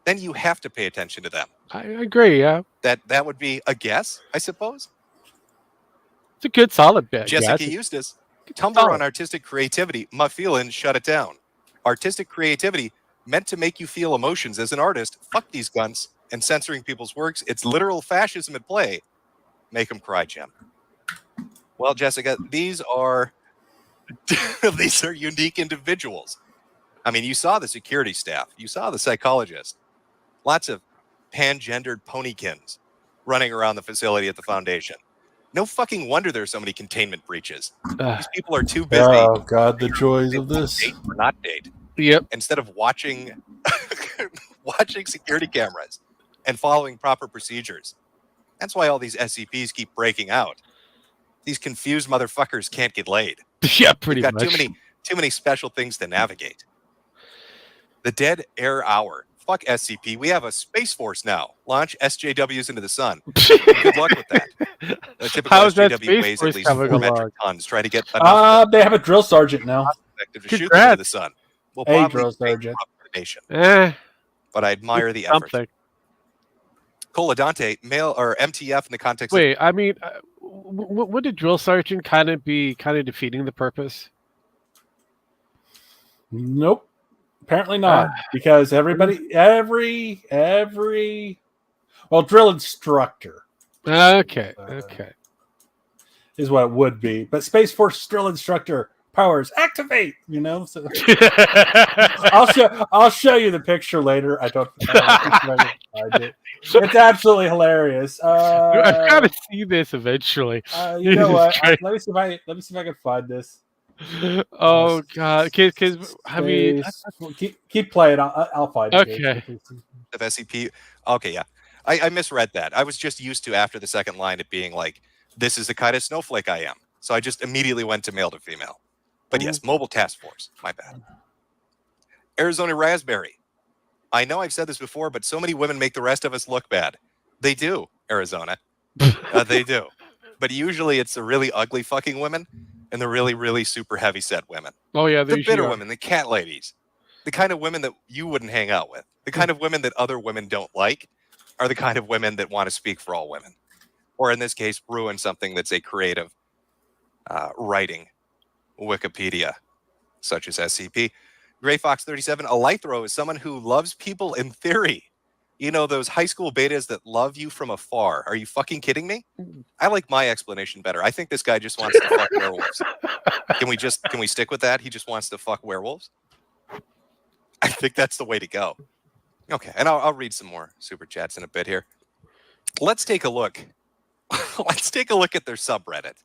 then you have to pay attention to them. I agree. Yeah, that would be a guess, I suppose. It's a good solid bet. Jessica Eustace, Tumblr on artistic creativity. My feelings, shut it down. Artistic creativity meant to make you feel emotions as an artist. Fuck these gunts and censoring people's works. It's literal fascism at play. Make them cry, Jim. Well, Jessica, these are unique individuals. I mean, you saw the security staff. You saw the psychologist. Lots of pan-gendered ponykins running around the facility at the foundation. No fucking wonder there's so many containment breaches. These people are too busy. Oh, God, the joys of this. Date or not date. Yep. Instead of watching security cameras and following proper procedures. That's why all these SCPs keep breaking out. These confused motherfuckers can't get laid. Yeah, pretty much. Got too many special things to navigate. The Dead Air Hour. Fuck SCP. We have a Space Force now. Launch SJWs into the sun. Good luck with that. A typical SJW weighs at least 4 metric tons. Try to get enough. They have a drill sergeant now. To shoot them into the sun. We'll a drill sergeant. But I admire the effort. Coladante, male or MTF in the context. Wait, I mean, would a drill sergeant kind of be defeating the purpose? Nope. Apparently not, because drill instructor. Okay. Is what it would be. But Space Force drill instructor powers activate, So I'll show you the picture later. I don't find it. It's absolutely hilarious. I've got to see this eventually. You know what? Let me see if I can find this. Oh God! Because I mean, keep playing. I'll find it. Okay. Of SCP. Okay, yeah. I misread that. I was just used to, after the second line, it being like, "This is the kind of snowflake I am." So I just immediately went to male to female. But yes, mobile task force. My bad. Arizona Raspberry. I know I've said this before, but so many women make the rest of us look bad. They do, Arizona. They do. But usually it's the really ugly fucking women and the really, really super heavy set women. Oh, yeah. The bitter women, the cat ladies. The kind of women that you wouldn't hang out with. The kind of women that other women don't like are the kind of women that want to speak for all women. Or in this case, ruin something that's a creative writing Wikipedia, such as SCP. Gray Fox 37, a Lythro is someone who loves people in theory. You know, those high school betas that love you from afar. Are you fucking kidding me? I like my explanation better. I think this guy just wants to fuck werewolves. Can we stick with that? He just wants to fuck werewolves? I think that's the way to go. Okay, and I'll read some more super chats in a bit here. Let's take a look. Let's take a look at their subreddit,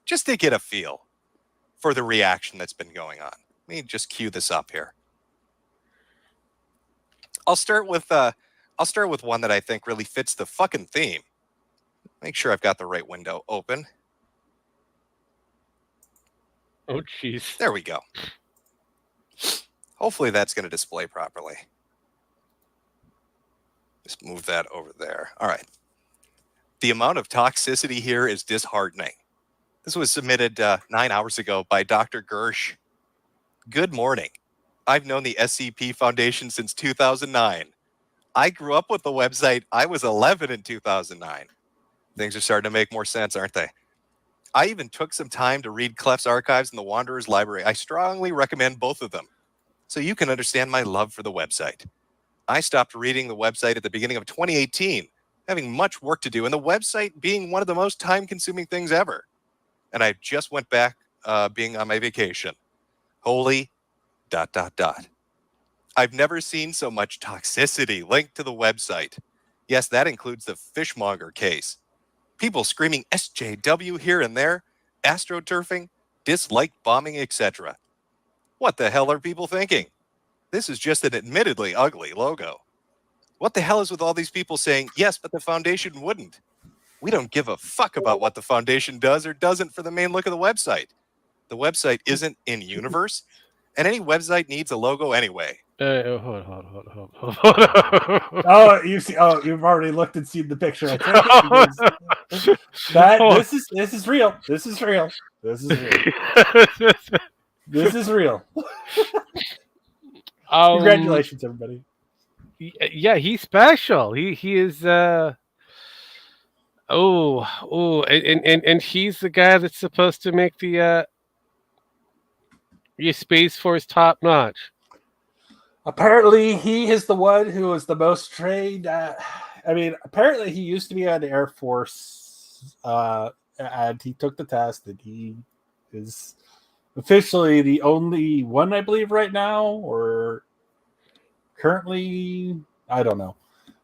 just to get a feel for the reaction that's been going on. Let me just cue this up here. I'll start with one that I think really fits the fucking theme. Make sure I've got the right window open. Oh, jeez. There we go. Hopefully that's going to display properly. Just move that over there. All right. The amount of toxicity here is disheartening. This was submitted 9 hours ago by Dr. Gersh. Good morning. I've known the SCP Foundation since 2009. I grew up with the website. I was 11 in 2009. Things are starting to make more sense, aren't they? I even took some time to read Clef's archives and the Wanderer's Library. I strongly recommend both of them so you can understand my love for the website. I stopped reading the website at the beginning of 2018, having much work to do, and the website being one of the most time-consuming things ever. And I just went back being on my vacation. Holy ... I've never seen so much toxicity linked to the website. Yes, that includes the fishmonger case. People screaming SJW here and there, astroturfing, dislike bombing, etc. What the hell are people thinking? This is just an admittedly ugly logo. What the hell is with all these people saying, yes, but the foundation wouldn't? We don't give a fuck about what the foundation does or doesn't for the main look of the website. The website isn't in universe, and any website needs a logo anyway. Hold on. Oh, you see? Oh, you've already looked and seen the picture. I think this is real. This is real. This is real. This is real. Congratulations, everybody. Yeah, he's special. He is. And he's the guy that's supposed to make the your Space Force top notch. Apparently, he is the one who is the most trained. Apparently, he used to be on the Air Force, and he took the test, and he is officially the only one, I believe, right now, or currently, I don't know.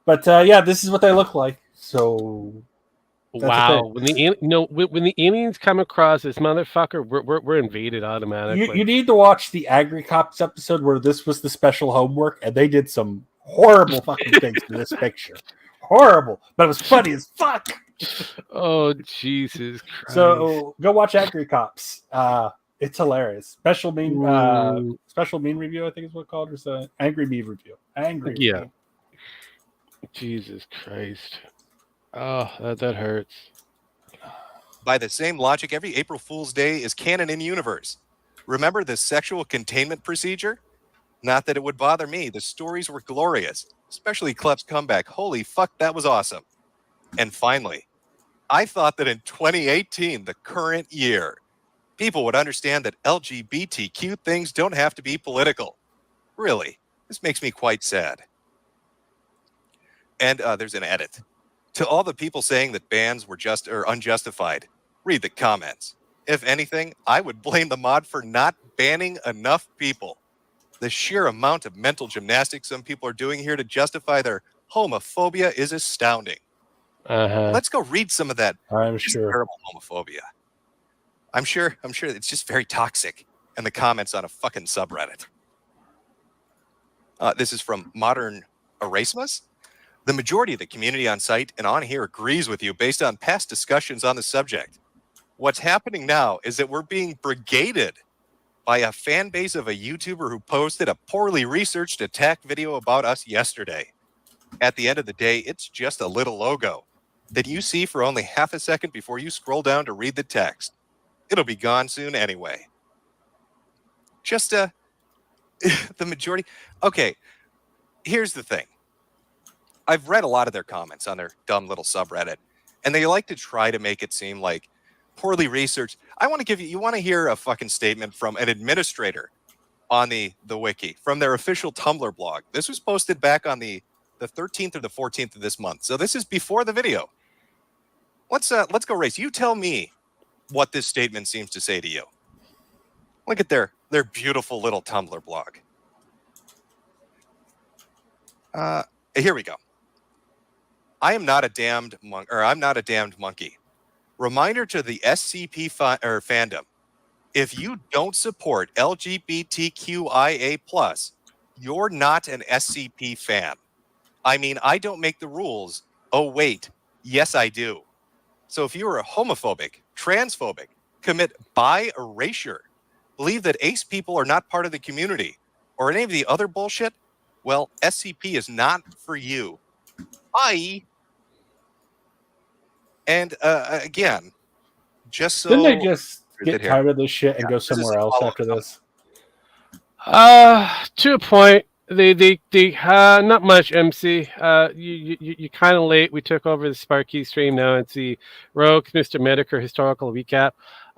But this is what they look like. So, wow! When the aliens come across this motherfucker, we're invaded automatically. You need to watch the Agri Cops episode where this was the special homework, and they did some horrible fucking things to this picture. Horrible, but it was funny as fuck. Oh Jesus Christ! So go watch Agri Cops. It's hilarious. Special meme review, I think is what it's called, or so. Angry meme review. Angry. Yeah. Meme. Jesus Christ. Oh, that hurts. By the same logic, every April Fool's Day is canon in universe. Remember the sexual containment procedure? Not that it would bother me. The stories were glorious, especially Klep's comeback. Holy fuck, that was awesome. And finally, I thought that in 2018, the current year, people would understand that LGBTQ things don't have to be political. Really, this makes me quite sad. And there's an edit. To all the people saying that bans were just or unjustified, read the comments. If anything, I would blame the mod for not banning enough people. The sheer amount of mental gymnastics some people are doing here to justify their homophobia is astounding. Let's go read some of that. I'm sure. Terrible homophobia. I'm sure it's just very toxic. And the comments on a fucking subreddit. This is from Modern Erasmus. The majority of the community on site and on here agrees with you based on past discussions on the subject. What's happening now is that we're being brigaded by a fan base of a YouTuber who posted a poorly researched attack video about us yesterday. At the end of the day, it's just a little logo that you see for only half a second before you scroll down to read the text. It'll be gone soon anyway. Just the majority. Okay, here's the thing. I've read a lot of their comments on their dumb little subreddit, and they like to try to make it seem like poorly researched. I want to give you want to hear a fucking statement from an administrator on the wiki, from their official Tumblr blog. This was posted back on the 13th or the 14th of this month. So this is before the video. Let's go, Race. You tell me what this statement seems to say to you. Look at their beautiful little Tumblr blog. Here we go. I'm not a damned monkey. Reminder to the SCP fandom: if you don't support LGBTQIA+, you're not an SCP fan. I mean, I don't make the rules. Oh wait, yes I do. So if you are a homophobic, transphobic, commit bi erasure, believe that ace people are not part of the community, or any of the other bullshit, well, SCP is not for you. Bye. And again, just so didn't they just get tired of this shit and go somewhere else after this? To a point. They not much, MC. You kind of late. We took over the Sparky stream. Now it's the Rewatching Mister Metokur historical recap.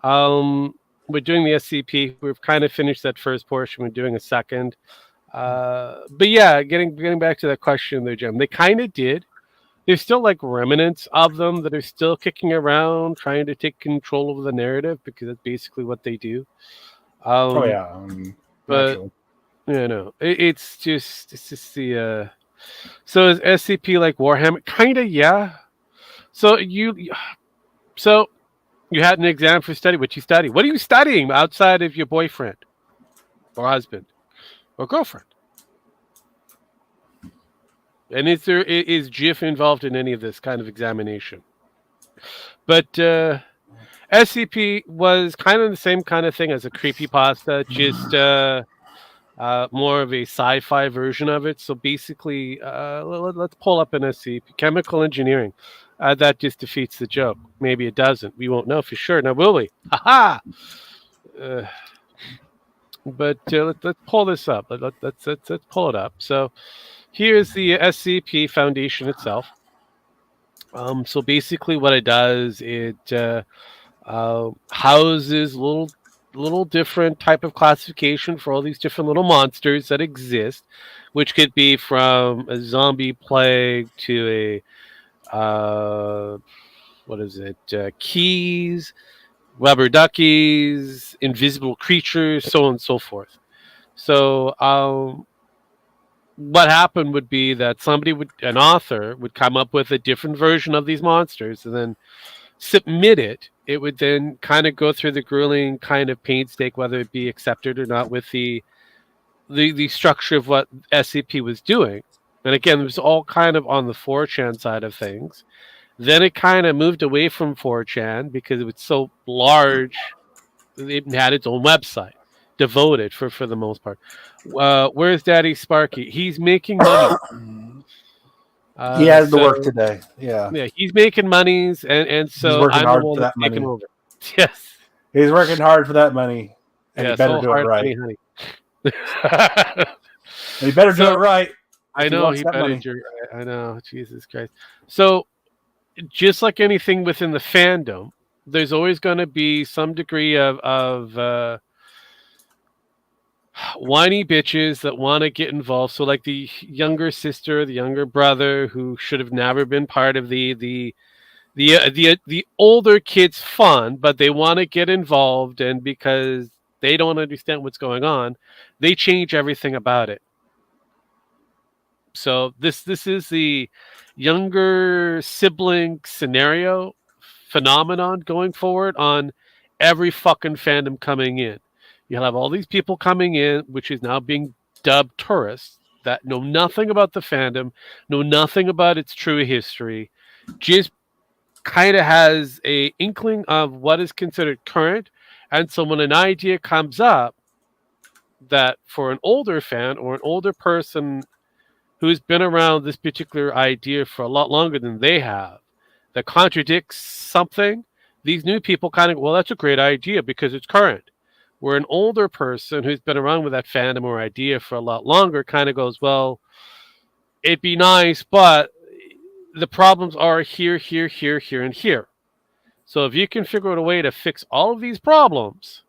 We're doing the SCP. We've kind of finished that first portion. We're doing a second. But yeah, getting back to that question there, Jim. They kind of did. There's still like remnants of them that are still kicking around, trying to take control over the narrative, because that's basically what they do. But you know, it's just the So is SCP like Warhammer? Kinda, yeah. So you had an exam for study. What you study? What are you studying outside of your boyfriend, or husband, or girlfriend? And is GIF involved in any of this kind of examination? But SCP was kind of the same kind of thing as a creepypasta, just more of a sci-fi version of it. So basically, let's pull up an SCP, chemical engineering. That just defeats the joke. Maybe it doesn't. We won't know for sure. Now, will we? Ha ha! But let's pull this up. Let's pull it up. So here's the SCP Foundation itself. So basically, what it does, it houses little different type of classification for all these different little monsters that exist, which could be from a zombie plague to a keys, rubber duckies, invisible creatures, so on and so forth. So what happened would be that an author would come up with a different version of these monsters and then submit it. It would then kind of go through the grueling kind of painstaking, whether it be accepted or not, with the structure of what SCP was doing. And again, it was all kind of on the 4chan side of things. Then it kind of moved away from 4chan because it was so large. It had its own website devoted for the most part. Where's Daddy Sparky? He's making money. He has to work today. Yeah, he's making monies, and so I'm the one that's taking over. Yes, he's working hard for that money, and he better do it right. Honey. And he better do it right. I know he better do it right. I know, Jesus Christ. So, just like anything within the fandom, there's always going to be some degree of whiny bitches that want to get involved. So like the younger sister, the younger brother who should have never been part of the older kids' fun, but they want to get involved, and because they don't understand what's going on, they change everything about it. So this is the younger sibling scenario phenomenon going forward on every fucking fandom coming in. You'll have all these people coming in, which is now being dubbed tourists, that know nothing about the fandom, know nothing about its true history, just kind of has a inkling of what is considered current. And so when an idea comes up that for an older fan or an older person who's been around this particular idea for a lot longer than they have, that contradicts something, these new people kind of, well, that's a great idea because it's current. Where an older person who's been around with that fandom or idea for a lot longer kind of goes, well, it'd be nice, but the problems are here, here, here, here, and here. So if you can figure out a way to fix all of these problems,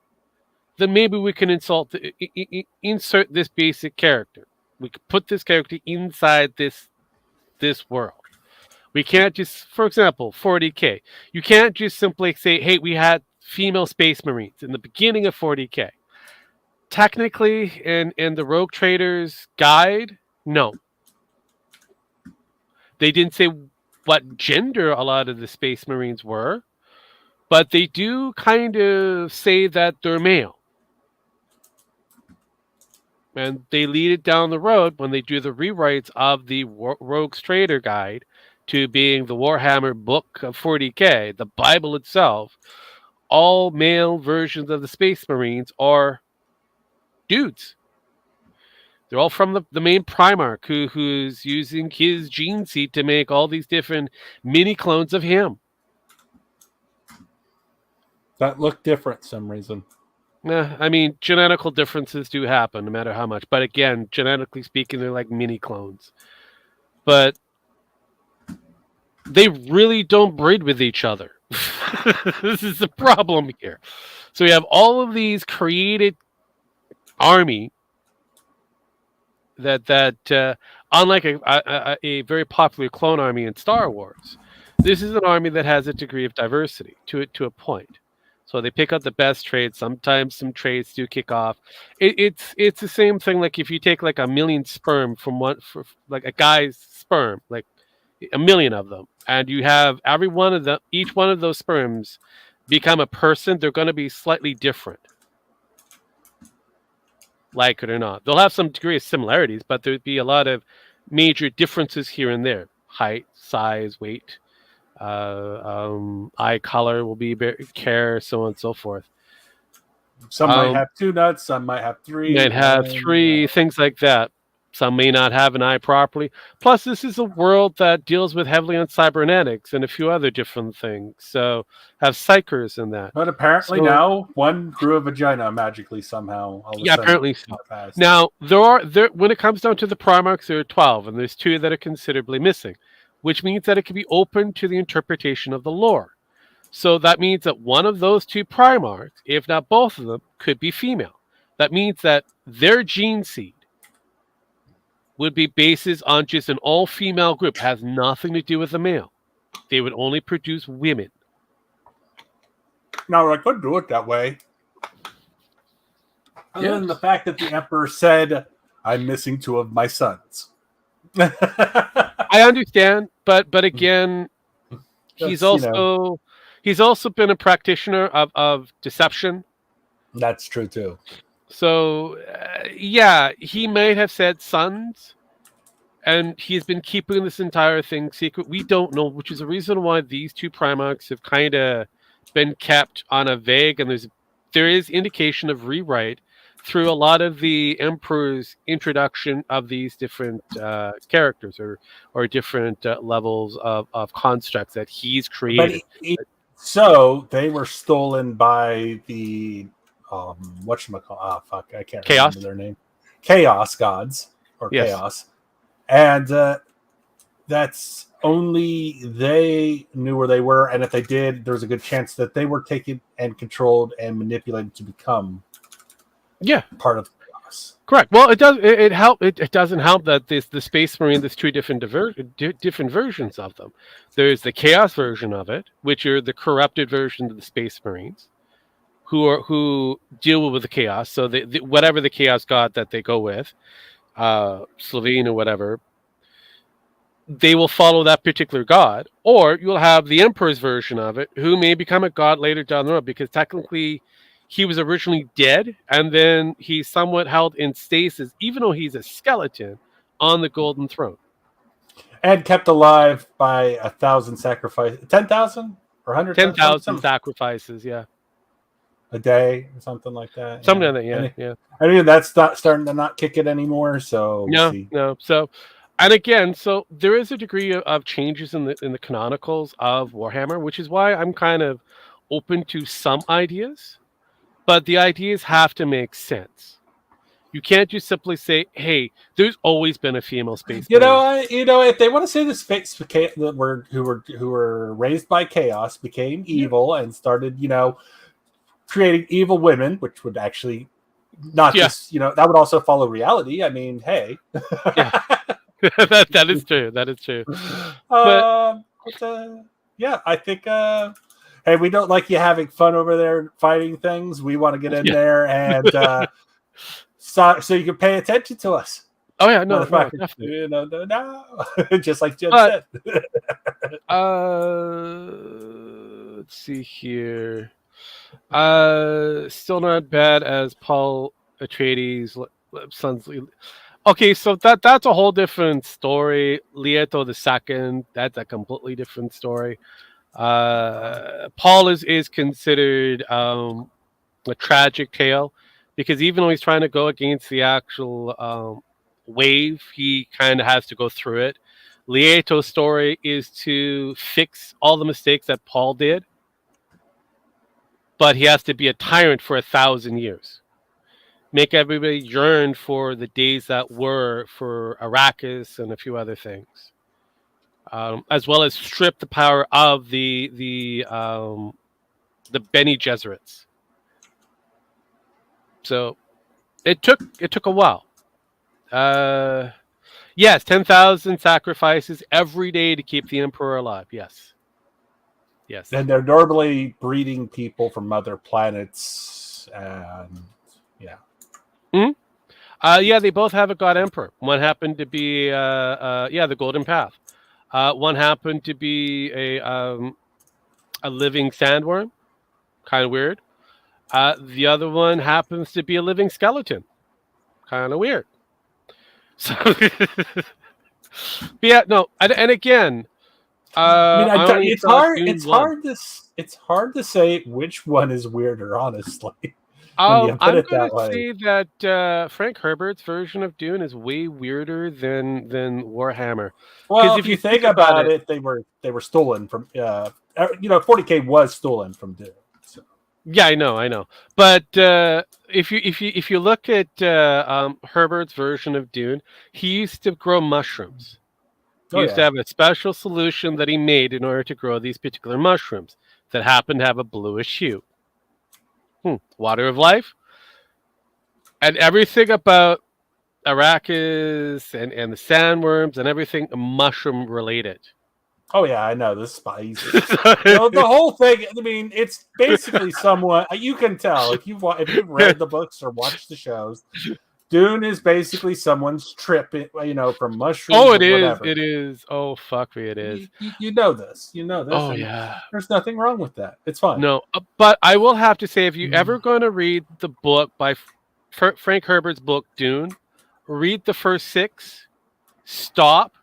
then maybe we can insert this basic character. We could put this character inside this world. We can't just, for example, 40K. You can't just simply say, hey, we had female space marines in the beginning of 40K. Technically, in the Rogue Traders guide, no. They didn't say what gender a lot of the space marines were, but they do kind of say that they're male. And they lead it down the road when they do the rewrites of the Rogue Trader guide to being the Warhammer book of 40K, the Bible itself. All male versions of the Space Marines are dudes. They're all from the main Primarch who's using his gene seed to make all these different mini clones of him. That look different for some reason. I mean, genetical differences do happen no matter how much. But again, genetically speaking, they're like mini clones. But they really don't breed with each other. This is the problem here. So we have all of these created army that unlike a very popular clone army in Star Wars, this is an army that has a degree of diversity to a point. So they pick out the best trades. Sometimes some trades do kick off. It's the same thing. Like if you take like a million sperm from like a guy's sperm, like a million of them, and you have each one of those sperms become a person, they're going to be slightly different. Like it or not, they'll have some degree of similarities, but there'd be a lot of major differences here and there: height, size, weight. Eye color will be care, so on and so forth. Some might have 2 nuts, some might have 3. Might have 3, things like that. Some may not have an eye properly. Plus, this is a world that deals with heavily on cybernetics and a few other different things. So, have psychers in that. But apparently now one grew a vagina magically somehow. Apparently so. Now there when it comes down to the Primarchs, there are 12, and there's 2 that are considerably missing, which means that it can be open to the interpretation of the lore. So that means that one of those 2 Primarchs, if not both of them, could be female. That means that their gene seed would be basis on just an all-female group, has nothing to do with the male. They would only produce women. Now, I could do it that way. Other than the fact that the Emperor said, I'm missing 2 of my sons. I understand, but again, he's also been a practitioner of deception. That's true too. So he might have said sons, and he's been keeping this entire thing secret. We don't know, which is the reason why these 2 Primarchs have kind of been kept on a vague, and there is indication of rewrite through a lot of the Emperor's introduction of these different characters or different levels of constructs that he's created. So they were stolen by the whatchamacallit? Oh, fuck, I can't remember their name. Chaos gods or chaos, and that's only they knew where they were, and if they did, there's a good chance that they were taken and controlled and manipulated to become part of chaos. Correct. Well, it does. It help. It doesn't help that the Space Marine. There's 2 different different versions of them. There's the Chaos version of it, which are the corrupted version of the Space Marines, who deal with the Chaos. So whatever the Chaos god that they go with, Slovene or whatever, they will follow that particular god. Or you'll have the Emperor's version of it, who may become a god later down the road, because technically he was originally dead, and then he's somewhat held in stasis, even though he's a skeleton, on the Golden Throne. And kept alive by 1,000 sacrifices. 10,000? Or 100,000? 10,000 sacrifices, a day or something like that. Something like that, yeah. I mean, that's not starting to not kick it anymore, so No. So, and again, so there is a degree of changes in the canonicals of Warhammer, which is why I'm kind of open to some ideas. But the ideas have to make sense. You can't just simply say, "Hey, there's always been a female space." You know, if they want to say the space who were raised by chaos became evil and started, creating evil women, which would actually not just, that would also follow reality. I mean, hey, that is true. That is true. I think. Hey, we don't like you having fun over there fighting things. We want to get in there and so you can pay attention to us. Oh yeah, no, definitely. No. Just like Jim said. Let's see here. Still not bad as Paul Atreides' sons. Okay, so that's a whole different story. Lieto II, that's a completely different story. Paul is considered a tragic tale, because even though he's trying to go against the actual wave, he kind of has to go through it. Lieto's story is to fix all the mistakes that Paul did, but he has to be a tyrant for 1,000 years. Make everybody yearn for the days that were for Arrakis and a few other things. As well as strip the power of the Bene Gesserits. So it took a while. Yes, 10,000 sacrifices every day to keep the Emperor alive. Yes. Yes. And they're normally breeding people from other planets, and yeah. Yeah, they both have a god emperor. One happened to be the Golden Path. One happened to be a living sandworm, kind of weird. The other one happens to be a living skeleton, kind of weird. So, yeah, no, and again, it's hard to say which one is weirder, honestly. When you put I'm it going that to way. say that Frank Herbert's version of Dune is way weirder than Warhammer. Well, if you think about it, they were stolen from 40K was stolen from Dune. So. Yeah, I know. But if you look at Herbert's version of Dune, he used to grow mushrooms. He used to have a special solution that he made in order to grow these particular mushrooms that happen to have a bluish hue. Water of life. And everything about Arrakis and the sandworms and everything mushroom related. Oh yeah, I know the spice. The whole thing. I mean, it's basically somewhat. You can tell if you've read the books or watched the shows. Dune is basically someone's trip, from mushrooms. Oh, it is. whatever. It is. Oh, fuck me, it is. You know this. You know this. Oh, yeah. There's nothing wrong with that. It's fine. No, but I will have to say, if you're ever going to read the book by Frank Herbert's book, Dune, read the first 6, stop,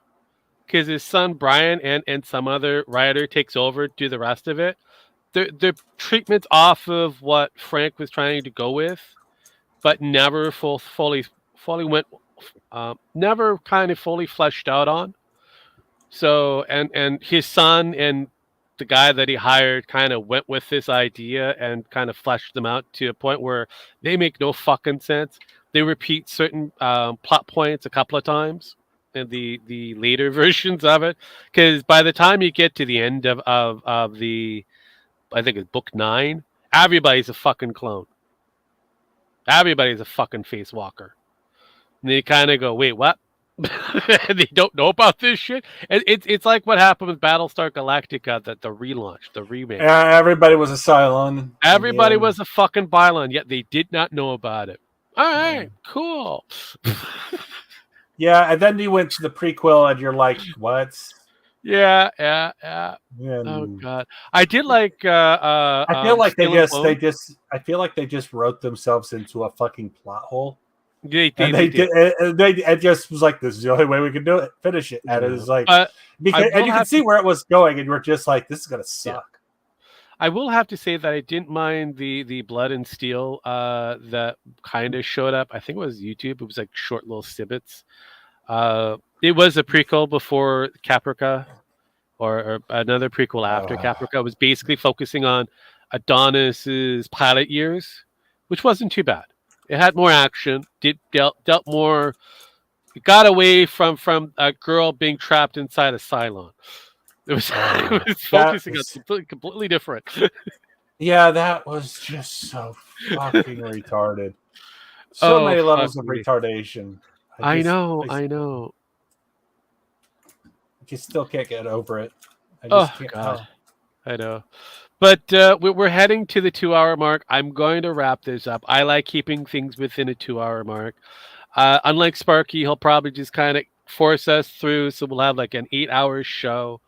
because his son Brian and some other writer takes over, do the rest of it. The treatment's off of what Frank was trying to go with, but never fully went, never kind of fully fleshed out on. So, and his son and the guy that he hired kind of went with this idea and kind of fleshed them out to a point where they make no fucking sense. They repeat certain plot points a couple of times in the later versions of it, because by the time you get to the end of the, I think it's book 9, everybody's a fucking clone. Everybody's a fucking face walker. And they kind of go, wait, what? They don't know about this shit. It's like what happened with Battlestar Galactica, the relaunch, the remake. Everybody was a Cylon. Everybody was a fucking Bylon, yet they did not know about it. All right, cool. Yeah, and then you went to the prequel, and you're like, what? Yeah. Oh god, I did like. I feel like I feel like they just wrote themselves into a fucking plot hole. They it just was like, this is the only way we can do it. Finish it, and it was like, and you can see where it was going, and you're just like, this is gonna suck. Yeah. I will have to say that I didn't mind the Blood and Steel that kind of showed up. I think it was YouTube. It was like short little snippets. It was a prequel before Caprica, or another prequel after Caprica. It was basically focusing on Adonis's pilot years, which wasn't too bad. It had more action. Dealt more. It got away from a girl being trapped inside a Cylon. It was focusing on something completely different. Yeah, that was just so fucking retarded. So many levels of retardation. I know. I just still can't get over it. God. I know. But we're heading to the 2-hour mark. I'm going to wrap this up. I like keeping things within a 2-hour mark. Unlike Sparky, he'll probably just kind of force us through. So we'll have like an 8-hour show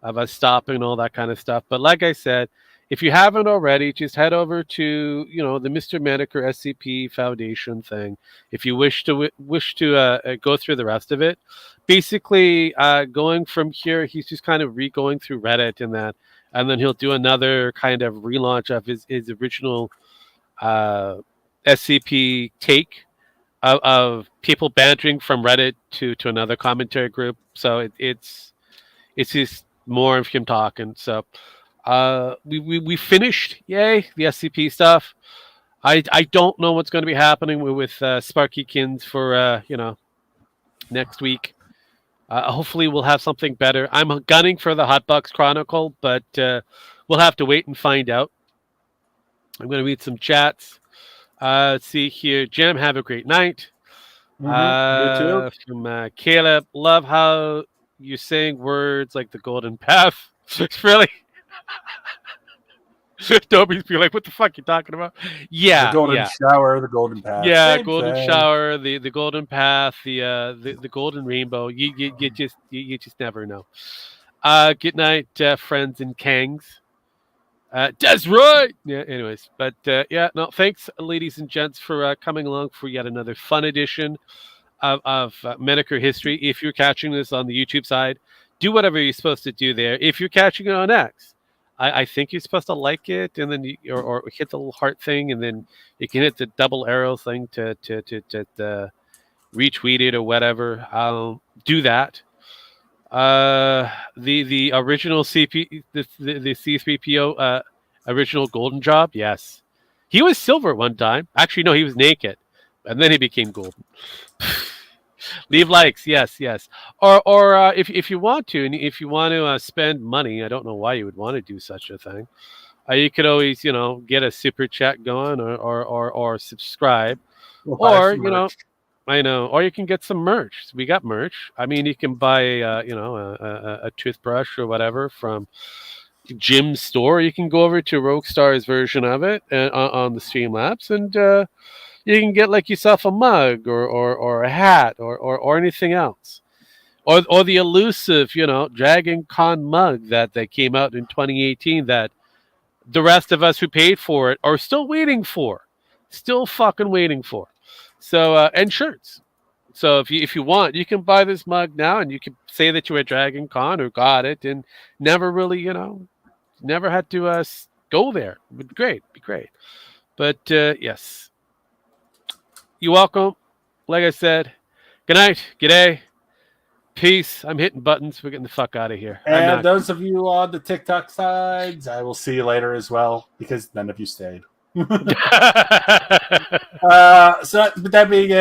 of us stopping and all that kind of stuff. But like I said, if you haven't already, just head over to the Mr. Metokur SCP Foundation thing. If you wish to go through the rest of it, basically going from here, he's just kind of going through Reddit and that, and then he'll do another kind of relaunch of his original SCP take of people bantering from Reddit to another commentary group. So it's just more of him talking. So. We finished, yay, the SCP stuff. I don't know what's going to be happening with Sparkykins for next week. Hopefully we'll have something better. I'm gunning for the Hotbox Chronicle, but we'll have to wait and find out. I'm going to read some chats. Let's see here. Jam, have a great night. You too. From Caleb, love how you're saying words like the Golden Path. Really? Dobie's be like, what the fuck you talking about? Yeah, the golden yeah. shower, the golden path. Yeah, Same golden thing. shower, the golden path, the golden rainbow. You just never know. Good night, friends and kangs. That's right. Yeah. Anyways, but yeah, no. Thanks, ladies and gents, for coming along for yet another fun edition of Metokur history. If you're catching this on the YouTube side, do whatever you're supposed to do there. If you're catching it on X, I think you're supposed to like it, and then or hit the little heart thing, and then you can hit the double arrow thing to retweet it or whatever. Do that. The original CP the C3PO original Golden Job, yes, he was silver one time. Actually, no, he was naked, and then he became golden. Leave likes, yes, or if you want to, and if you want to spend money, I don't know why you would want to do such a thing. You could always get a super chat going or subscribe, or I know, or you can get some merch. We got merch. I mean, you can buy, a toothbrush or whatever from Jim's store. You can go over to Roguestar's version of it on the Streamlabs, and you can get like yourself a mug or a hat or anything else, or the elusive, Dragon Con mug that came out in 2018 that the rest of us who paid for it are still waiting for, still fucking waiting for. So and shirts. So if you want, you can buy this mug now, and you can say that you were at Dragon Con or got it, and never really, never had to go there. It would be great. But yes, you're welcome. Like I said, good night, good day, peace. I'm hitting buttons. We're getting the fuck out of here. And those of you on the TikTok sides, I will see you later as well, because none of you stayed. So, with that being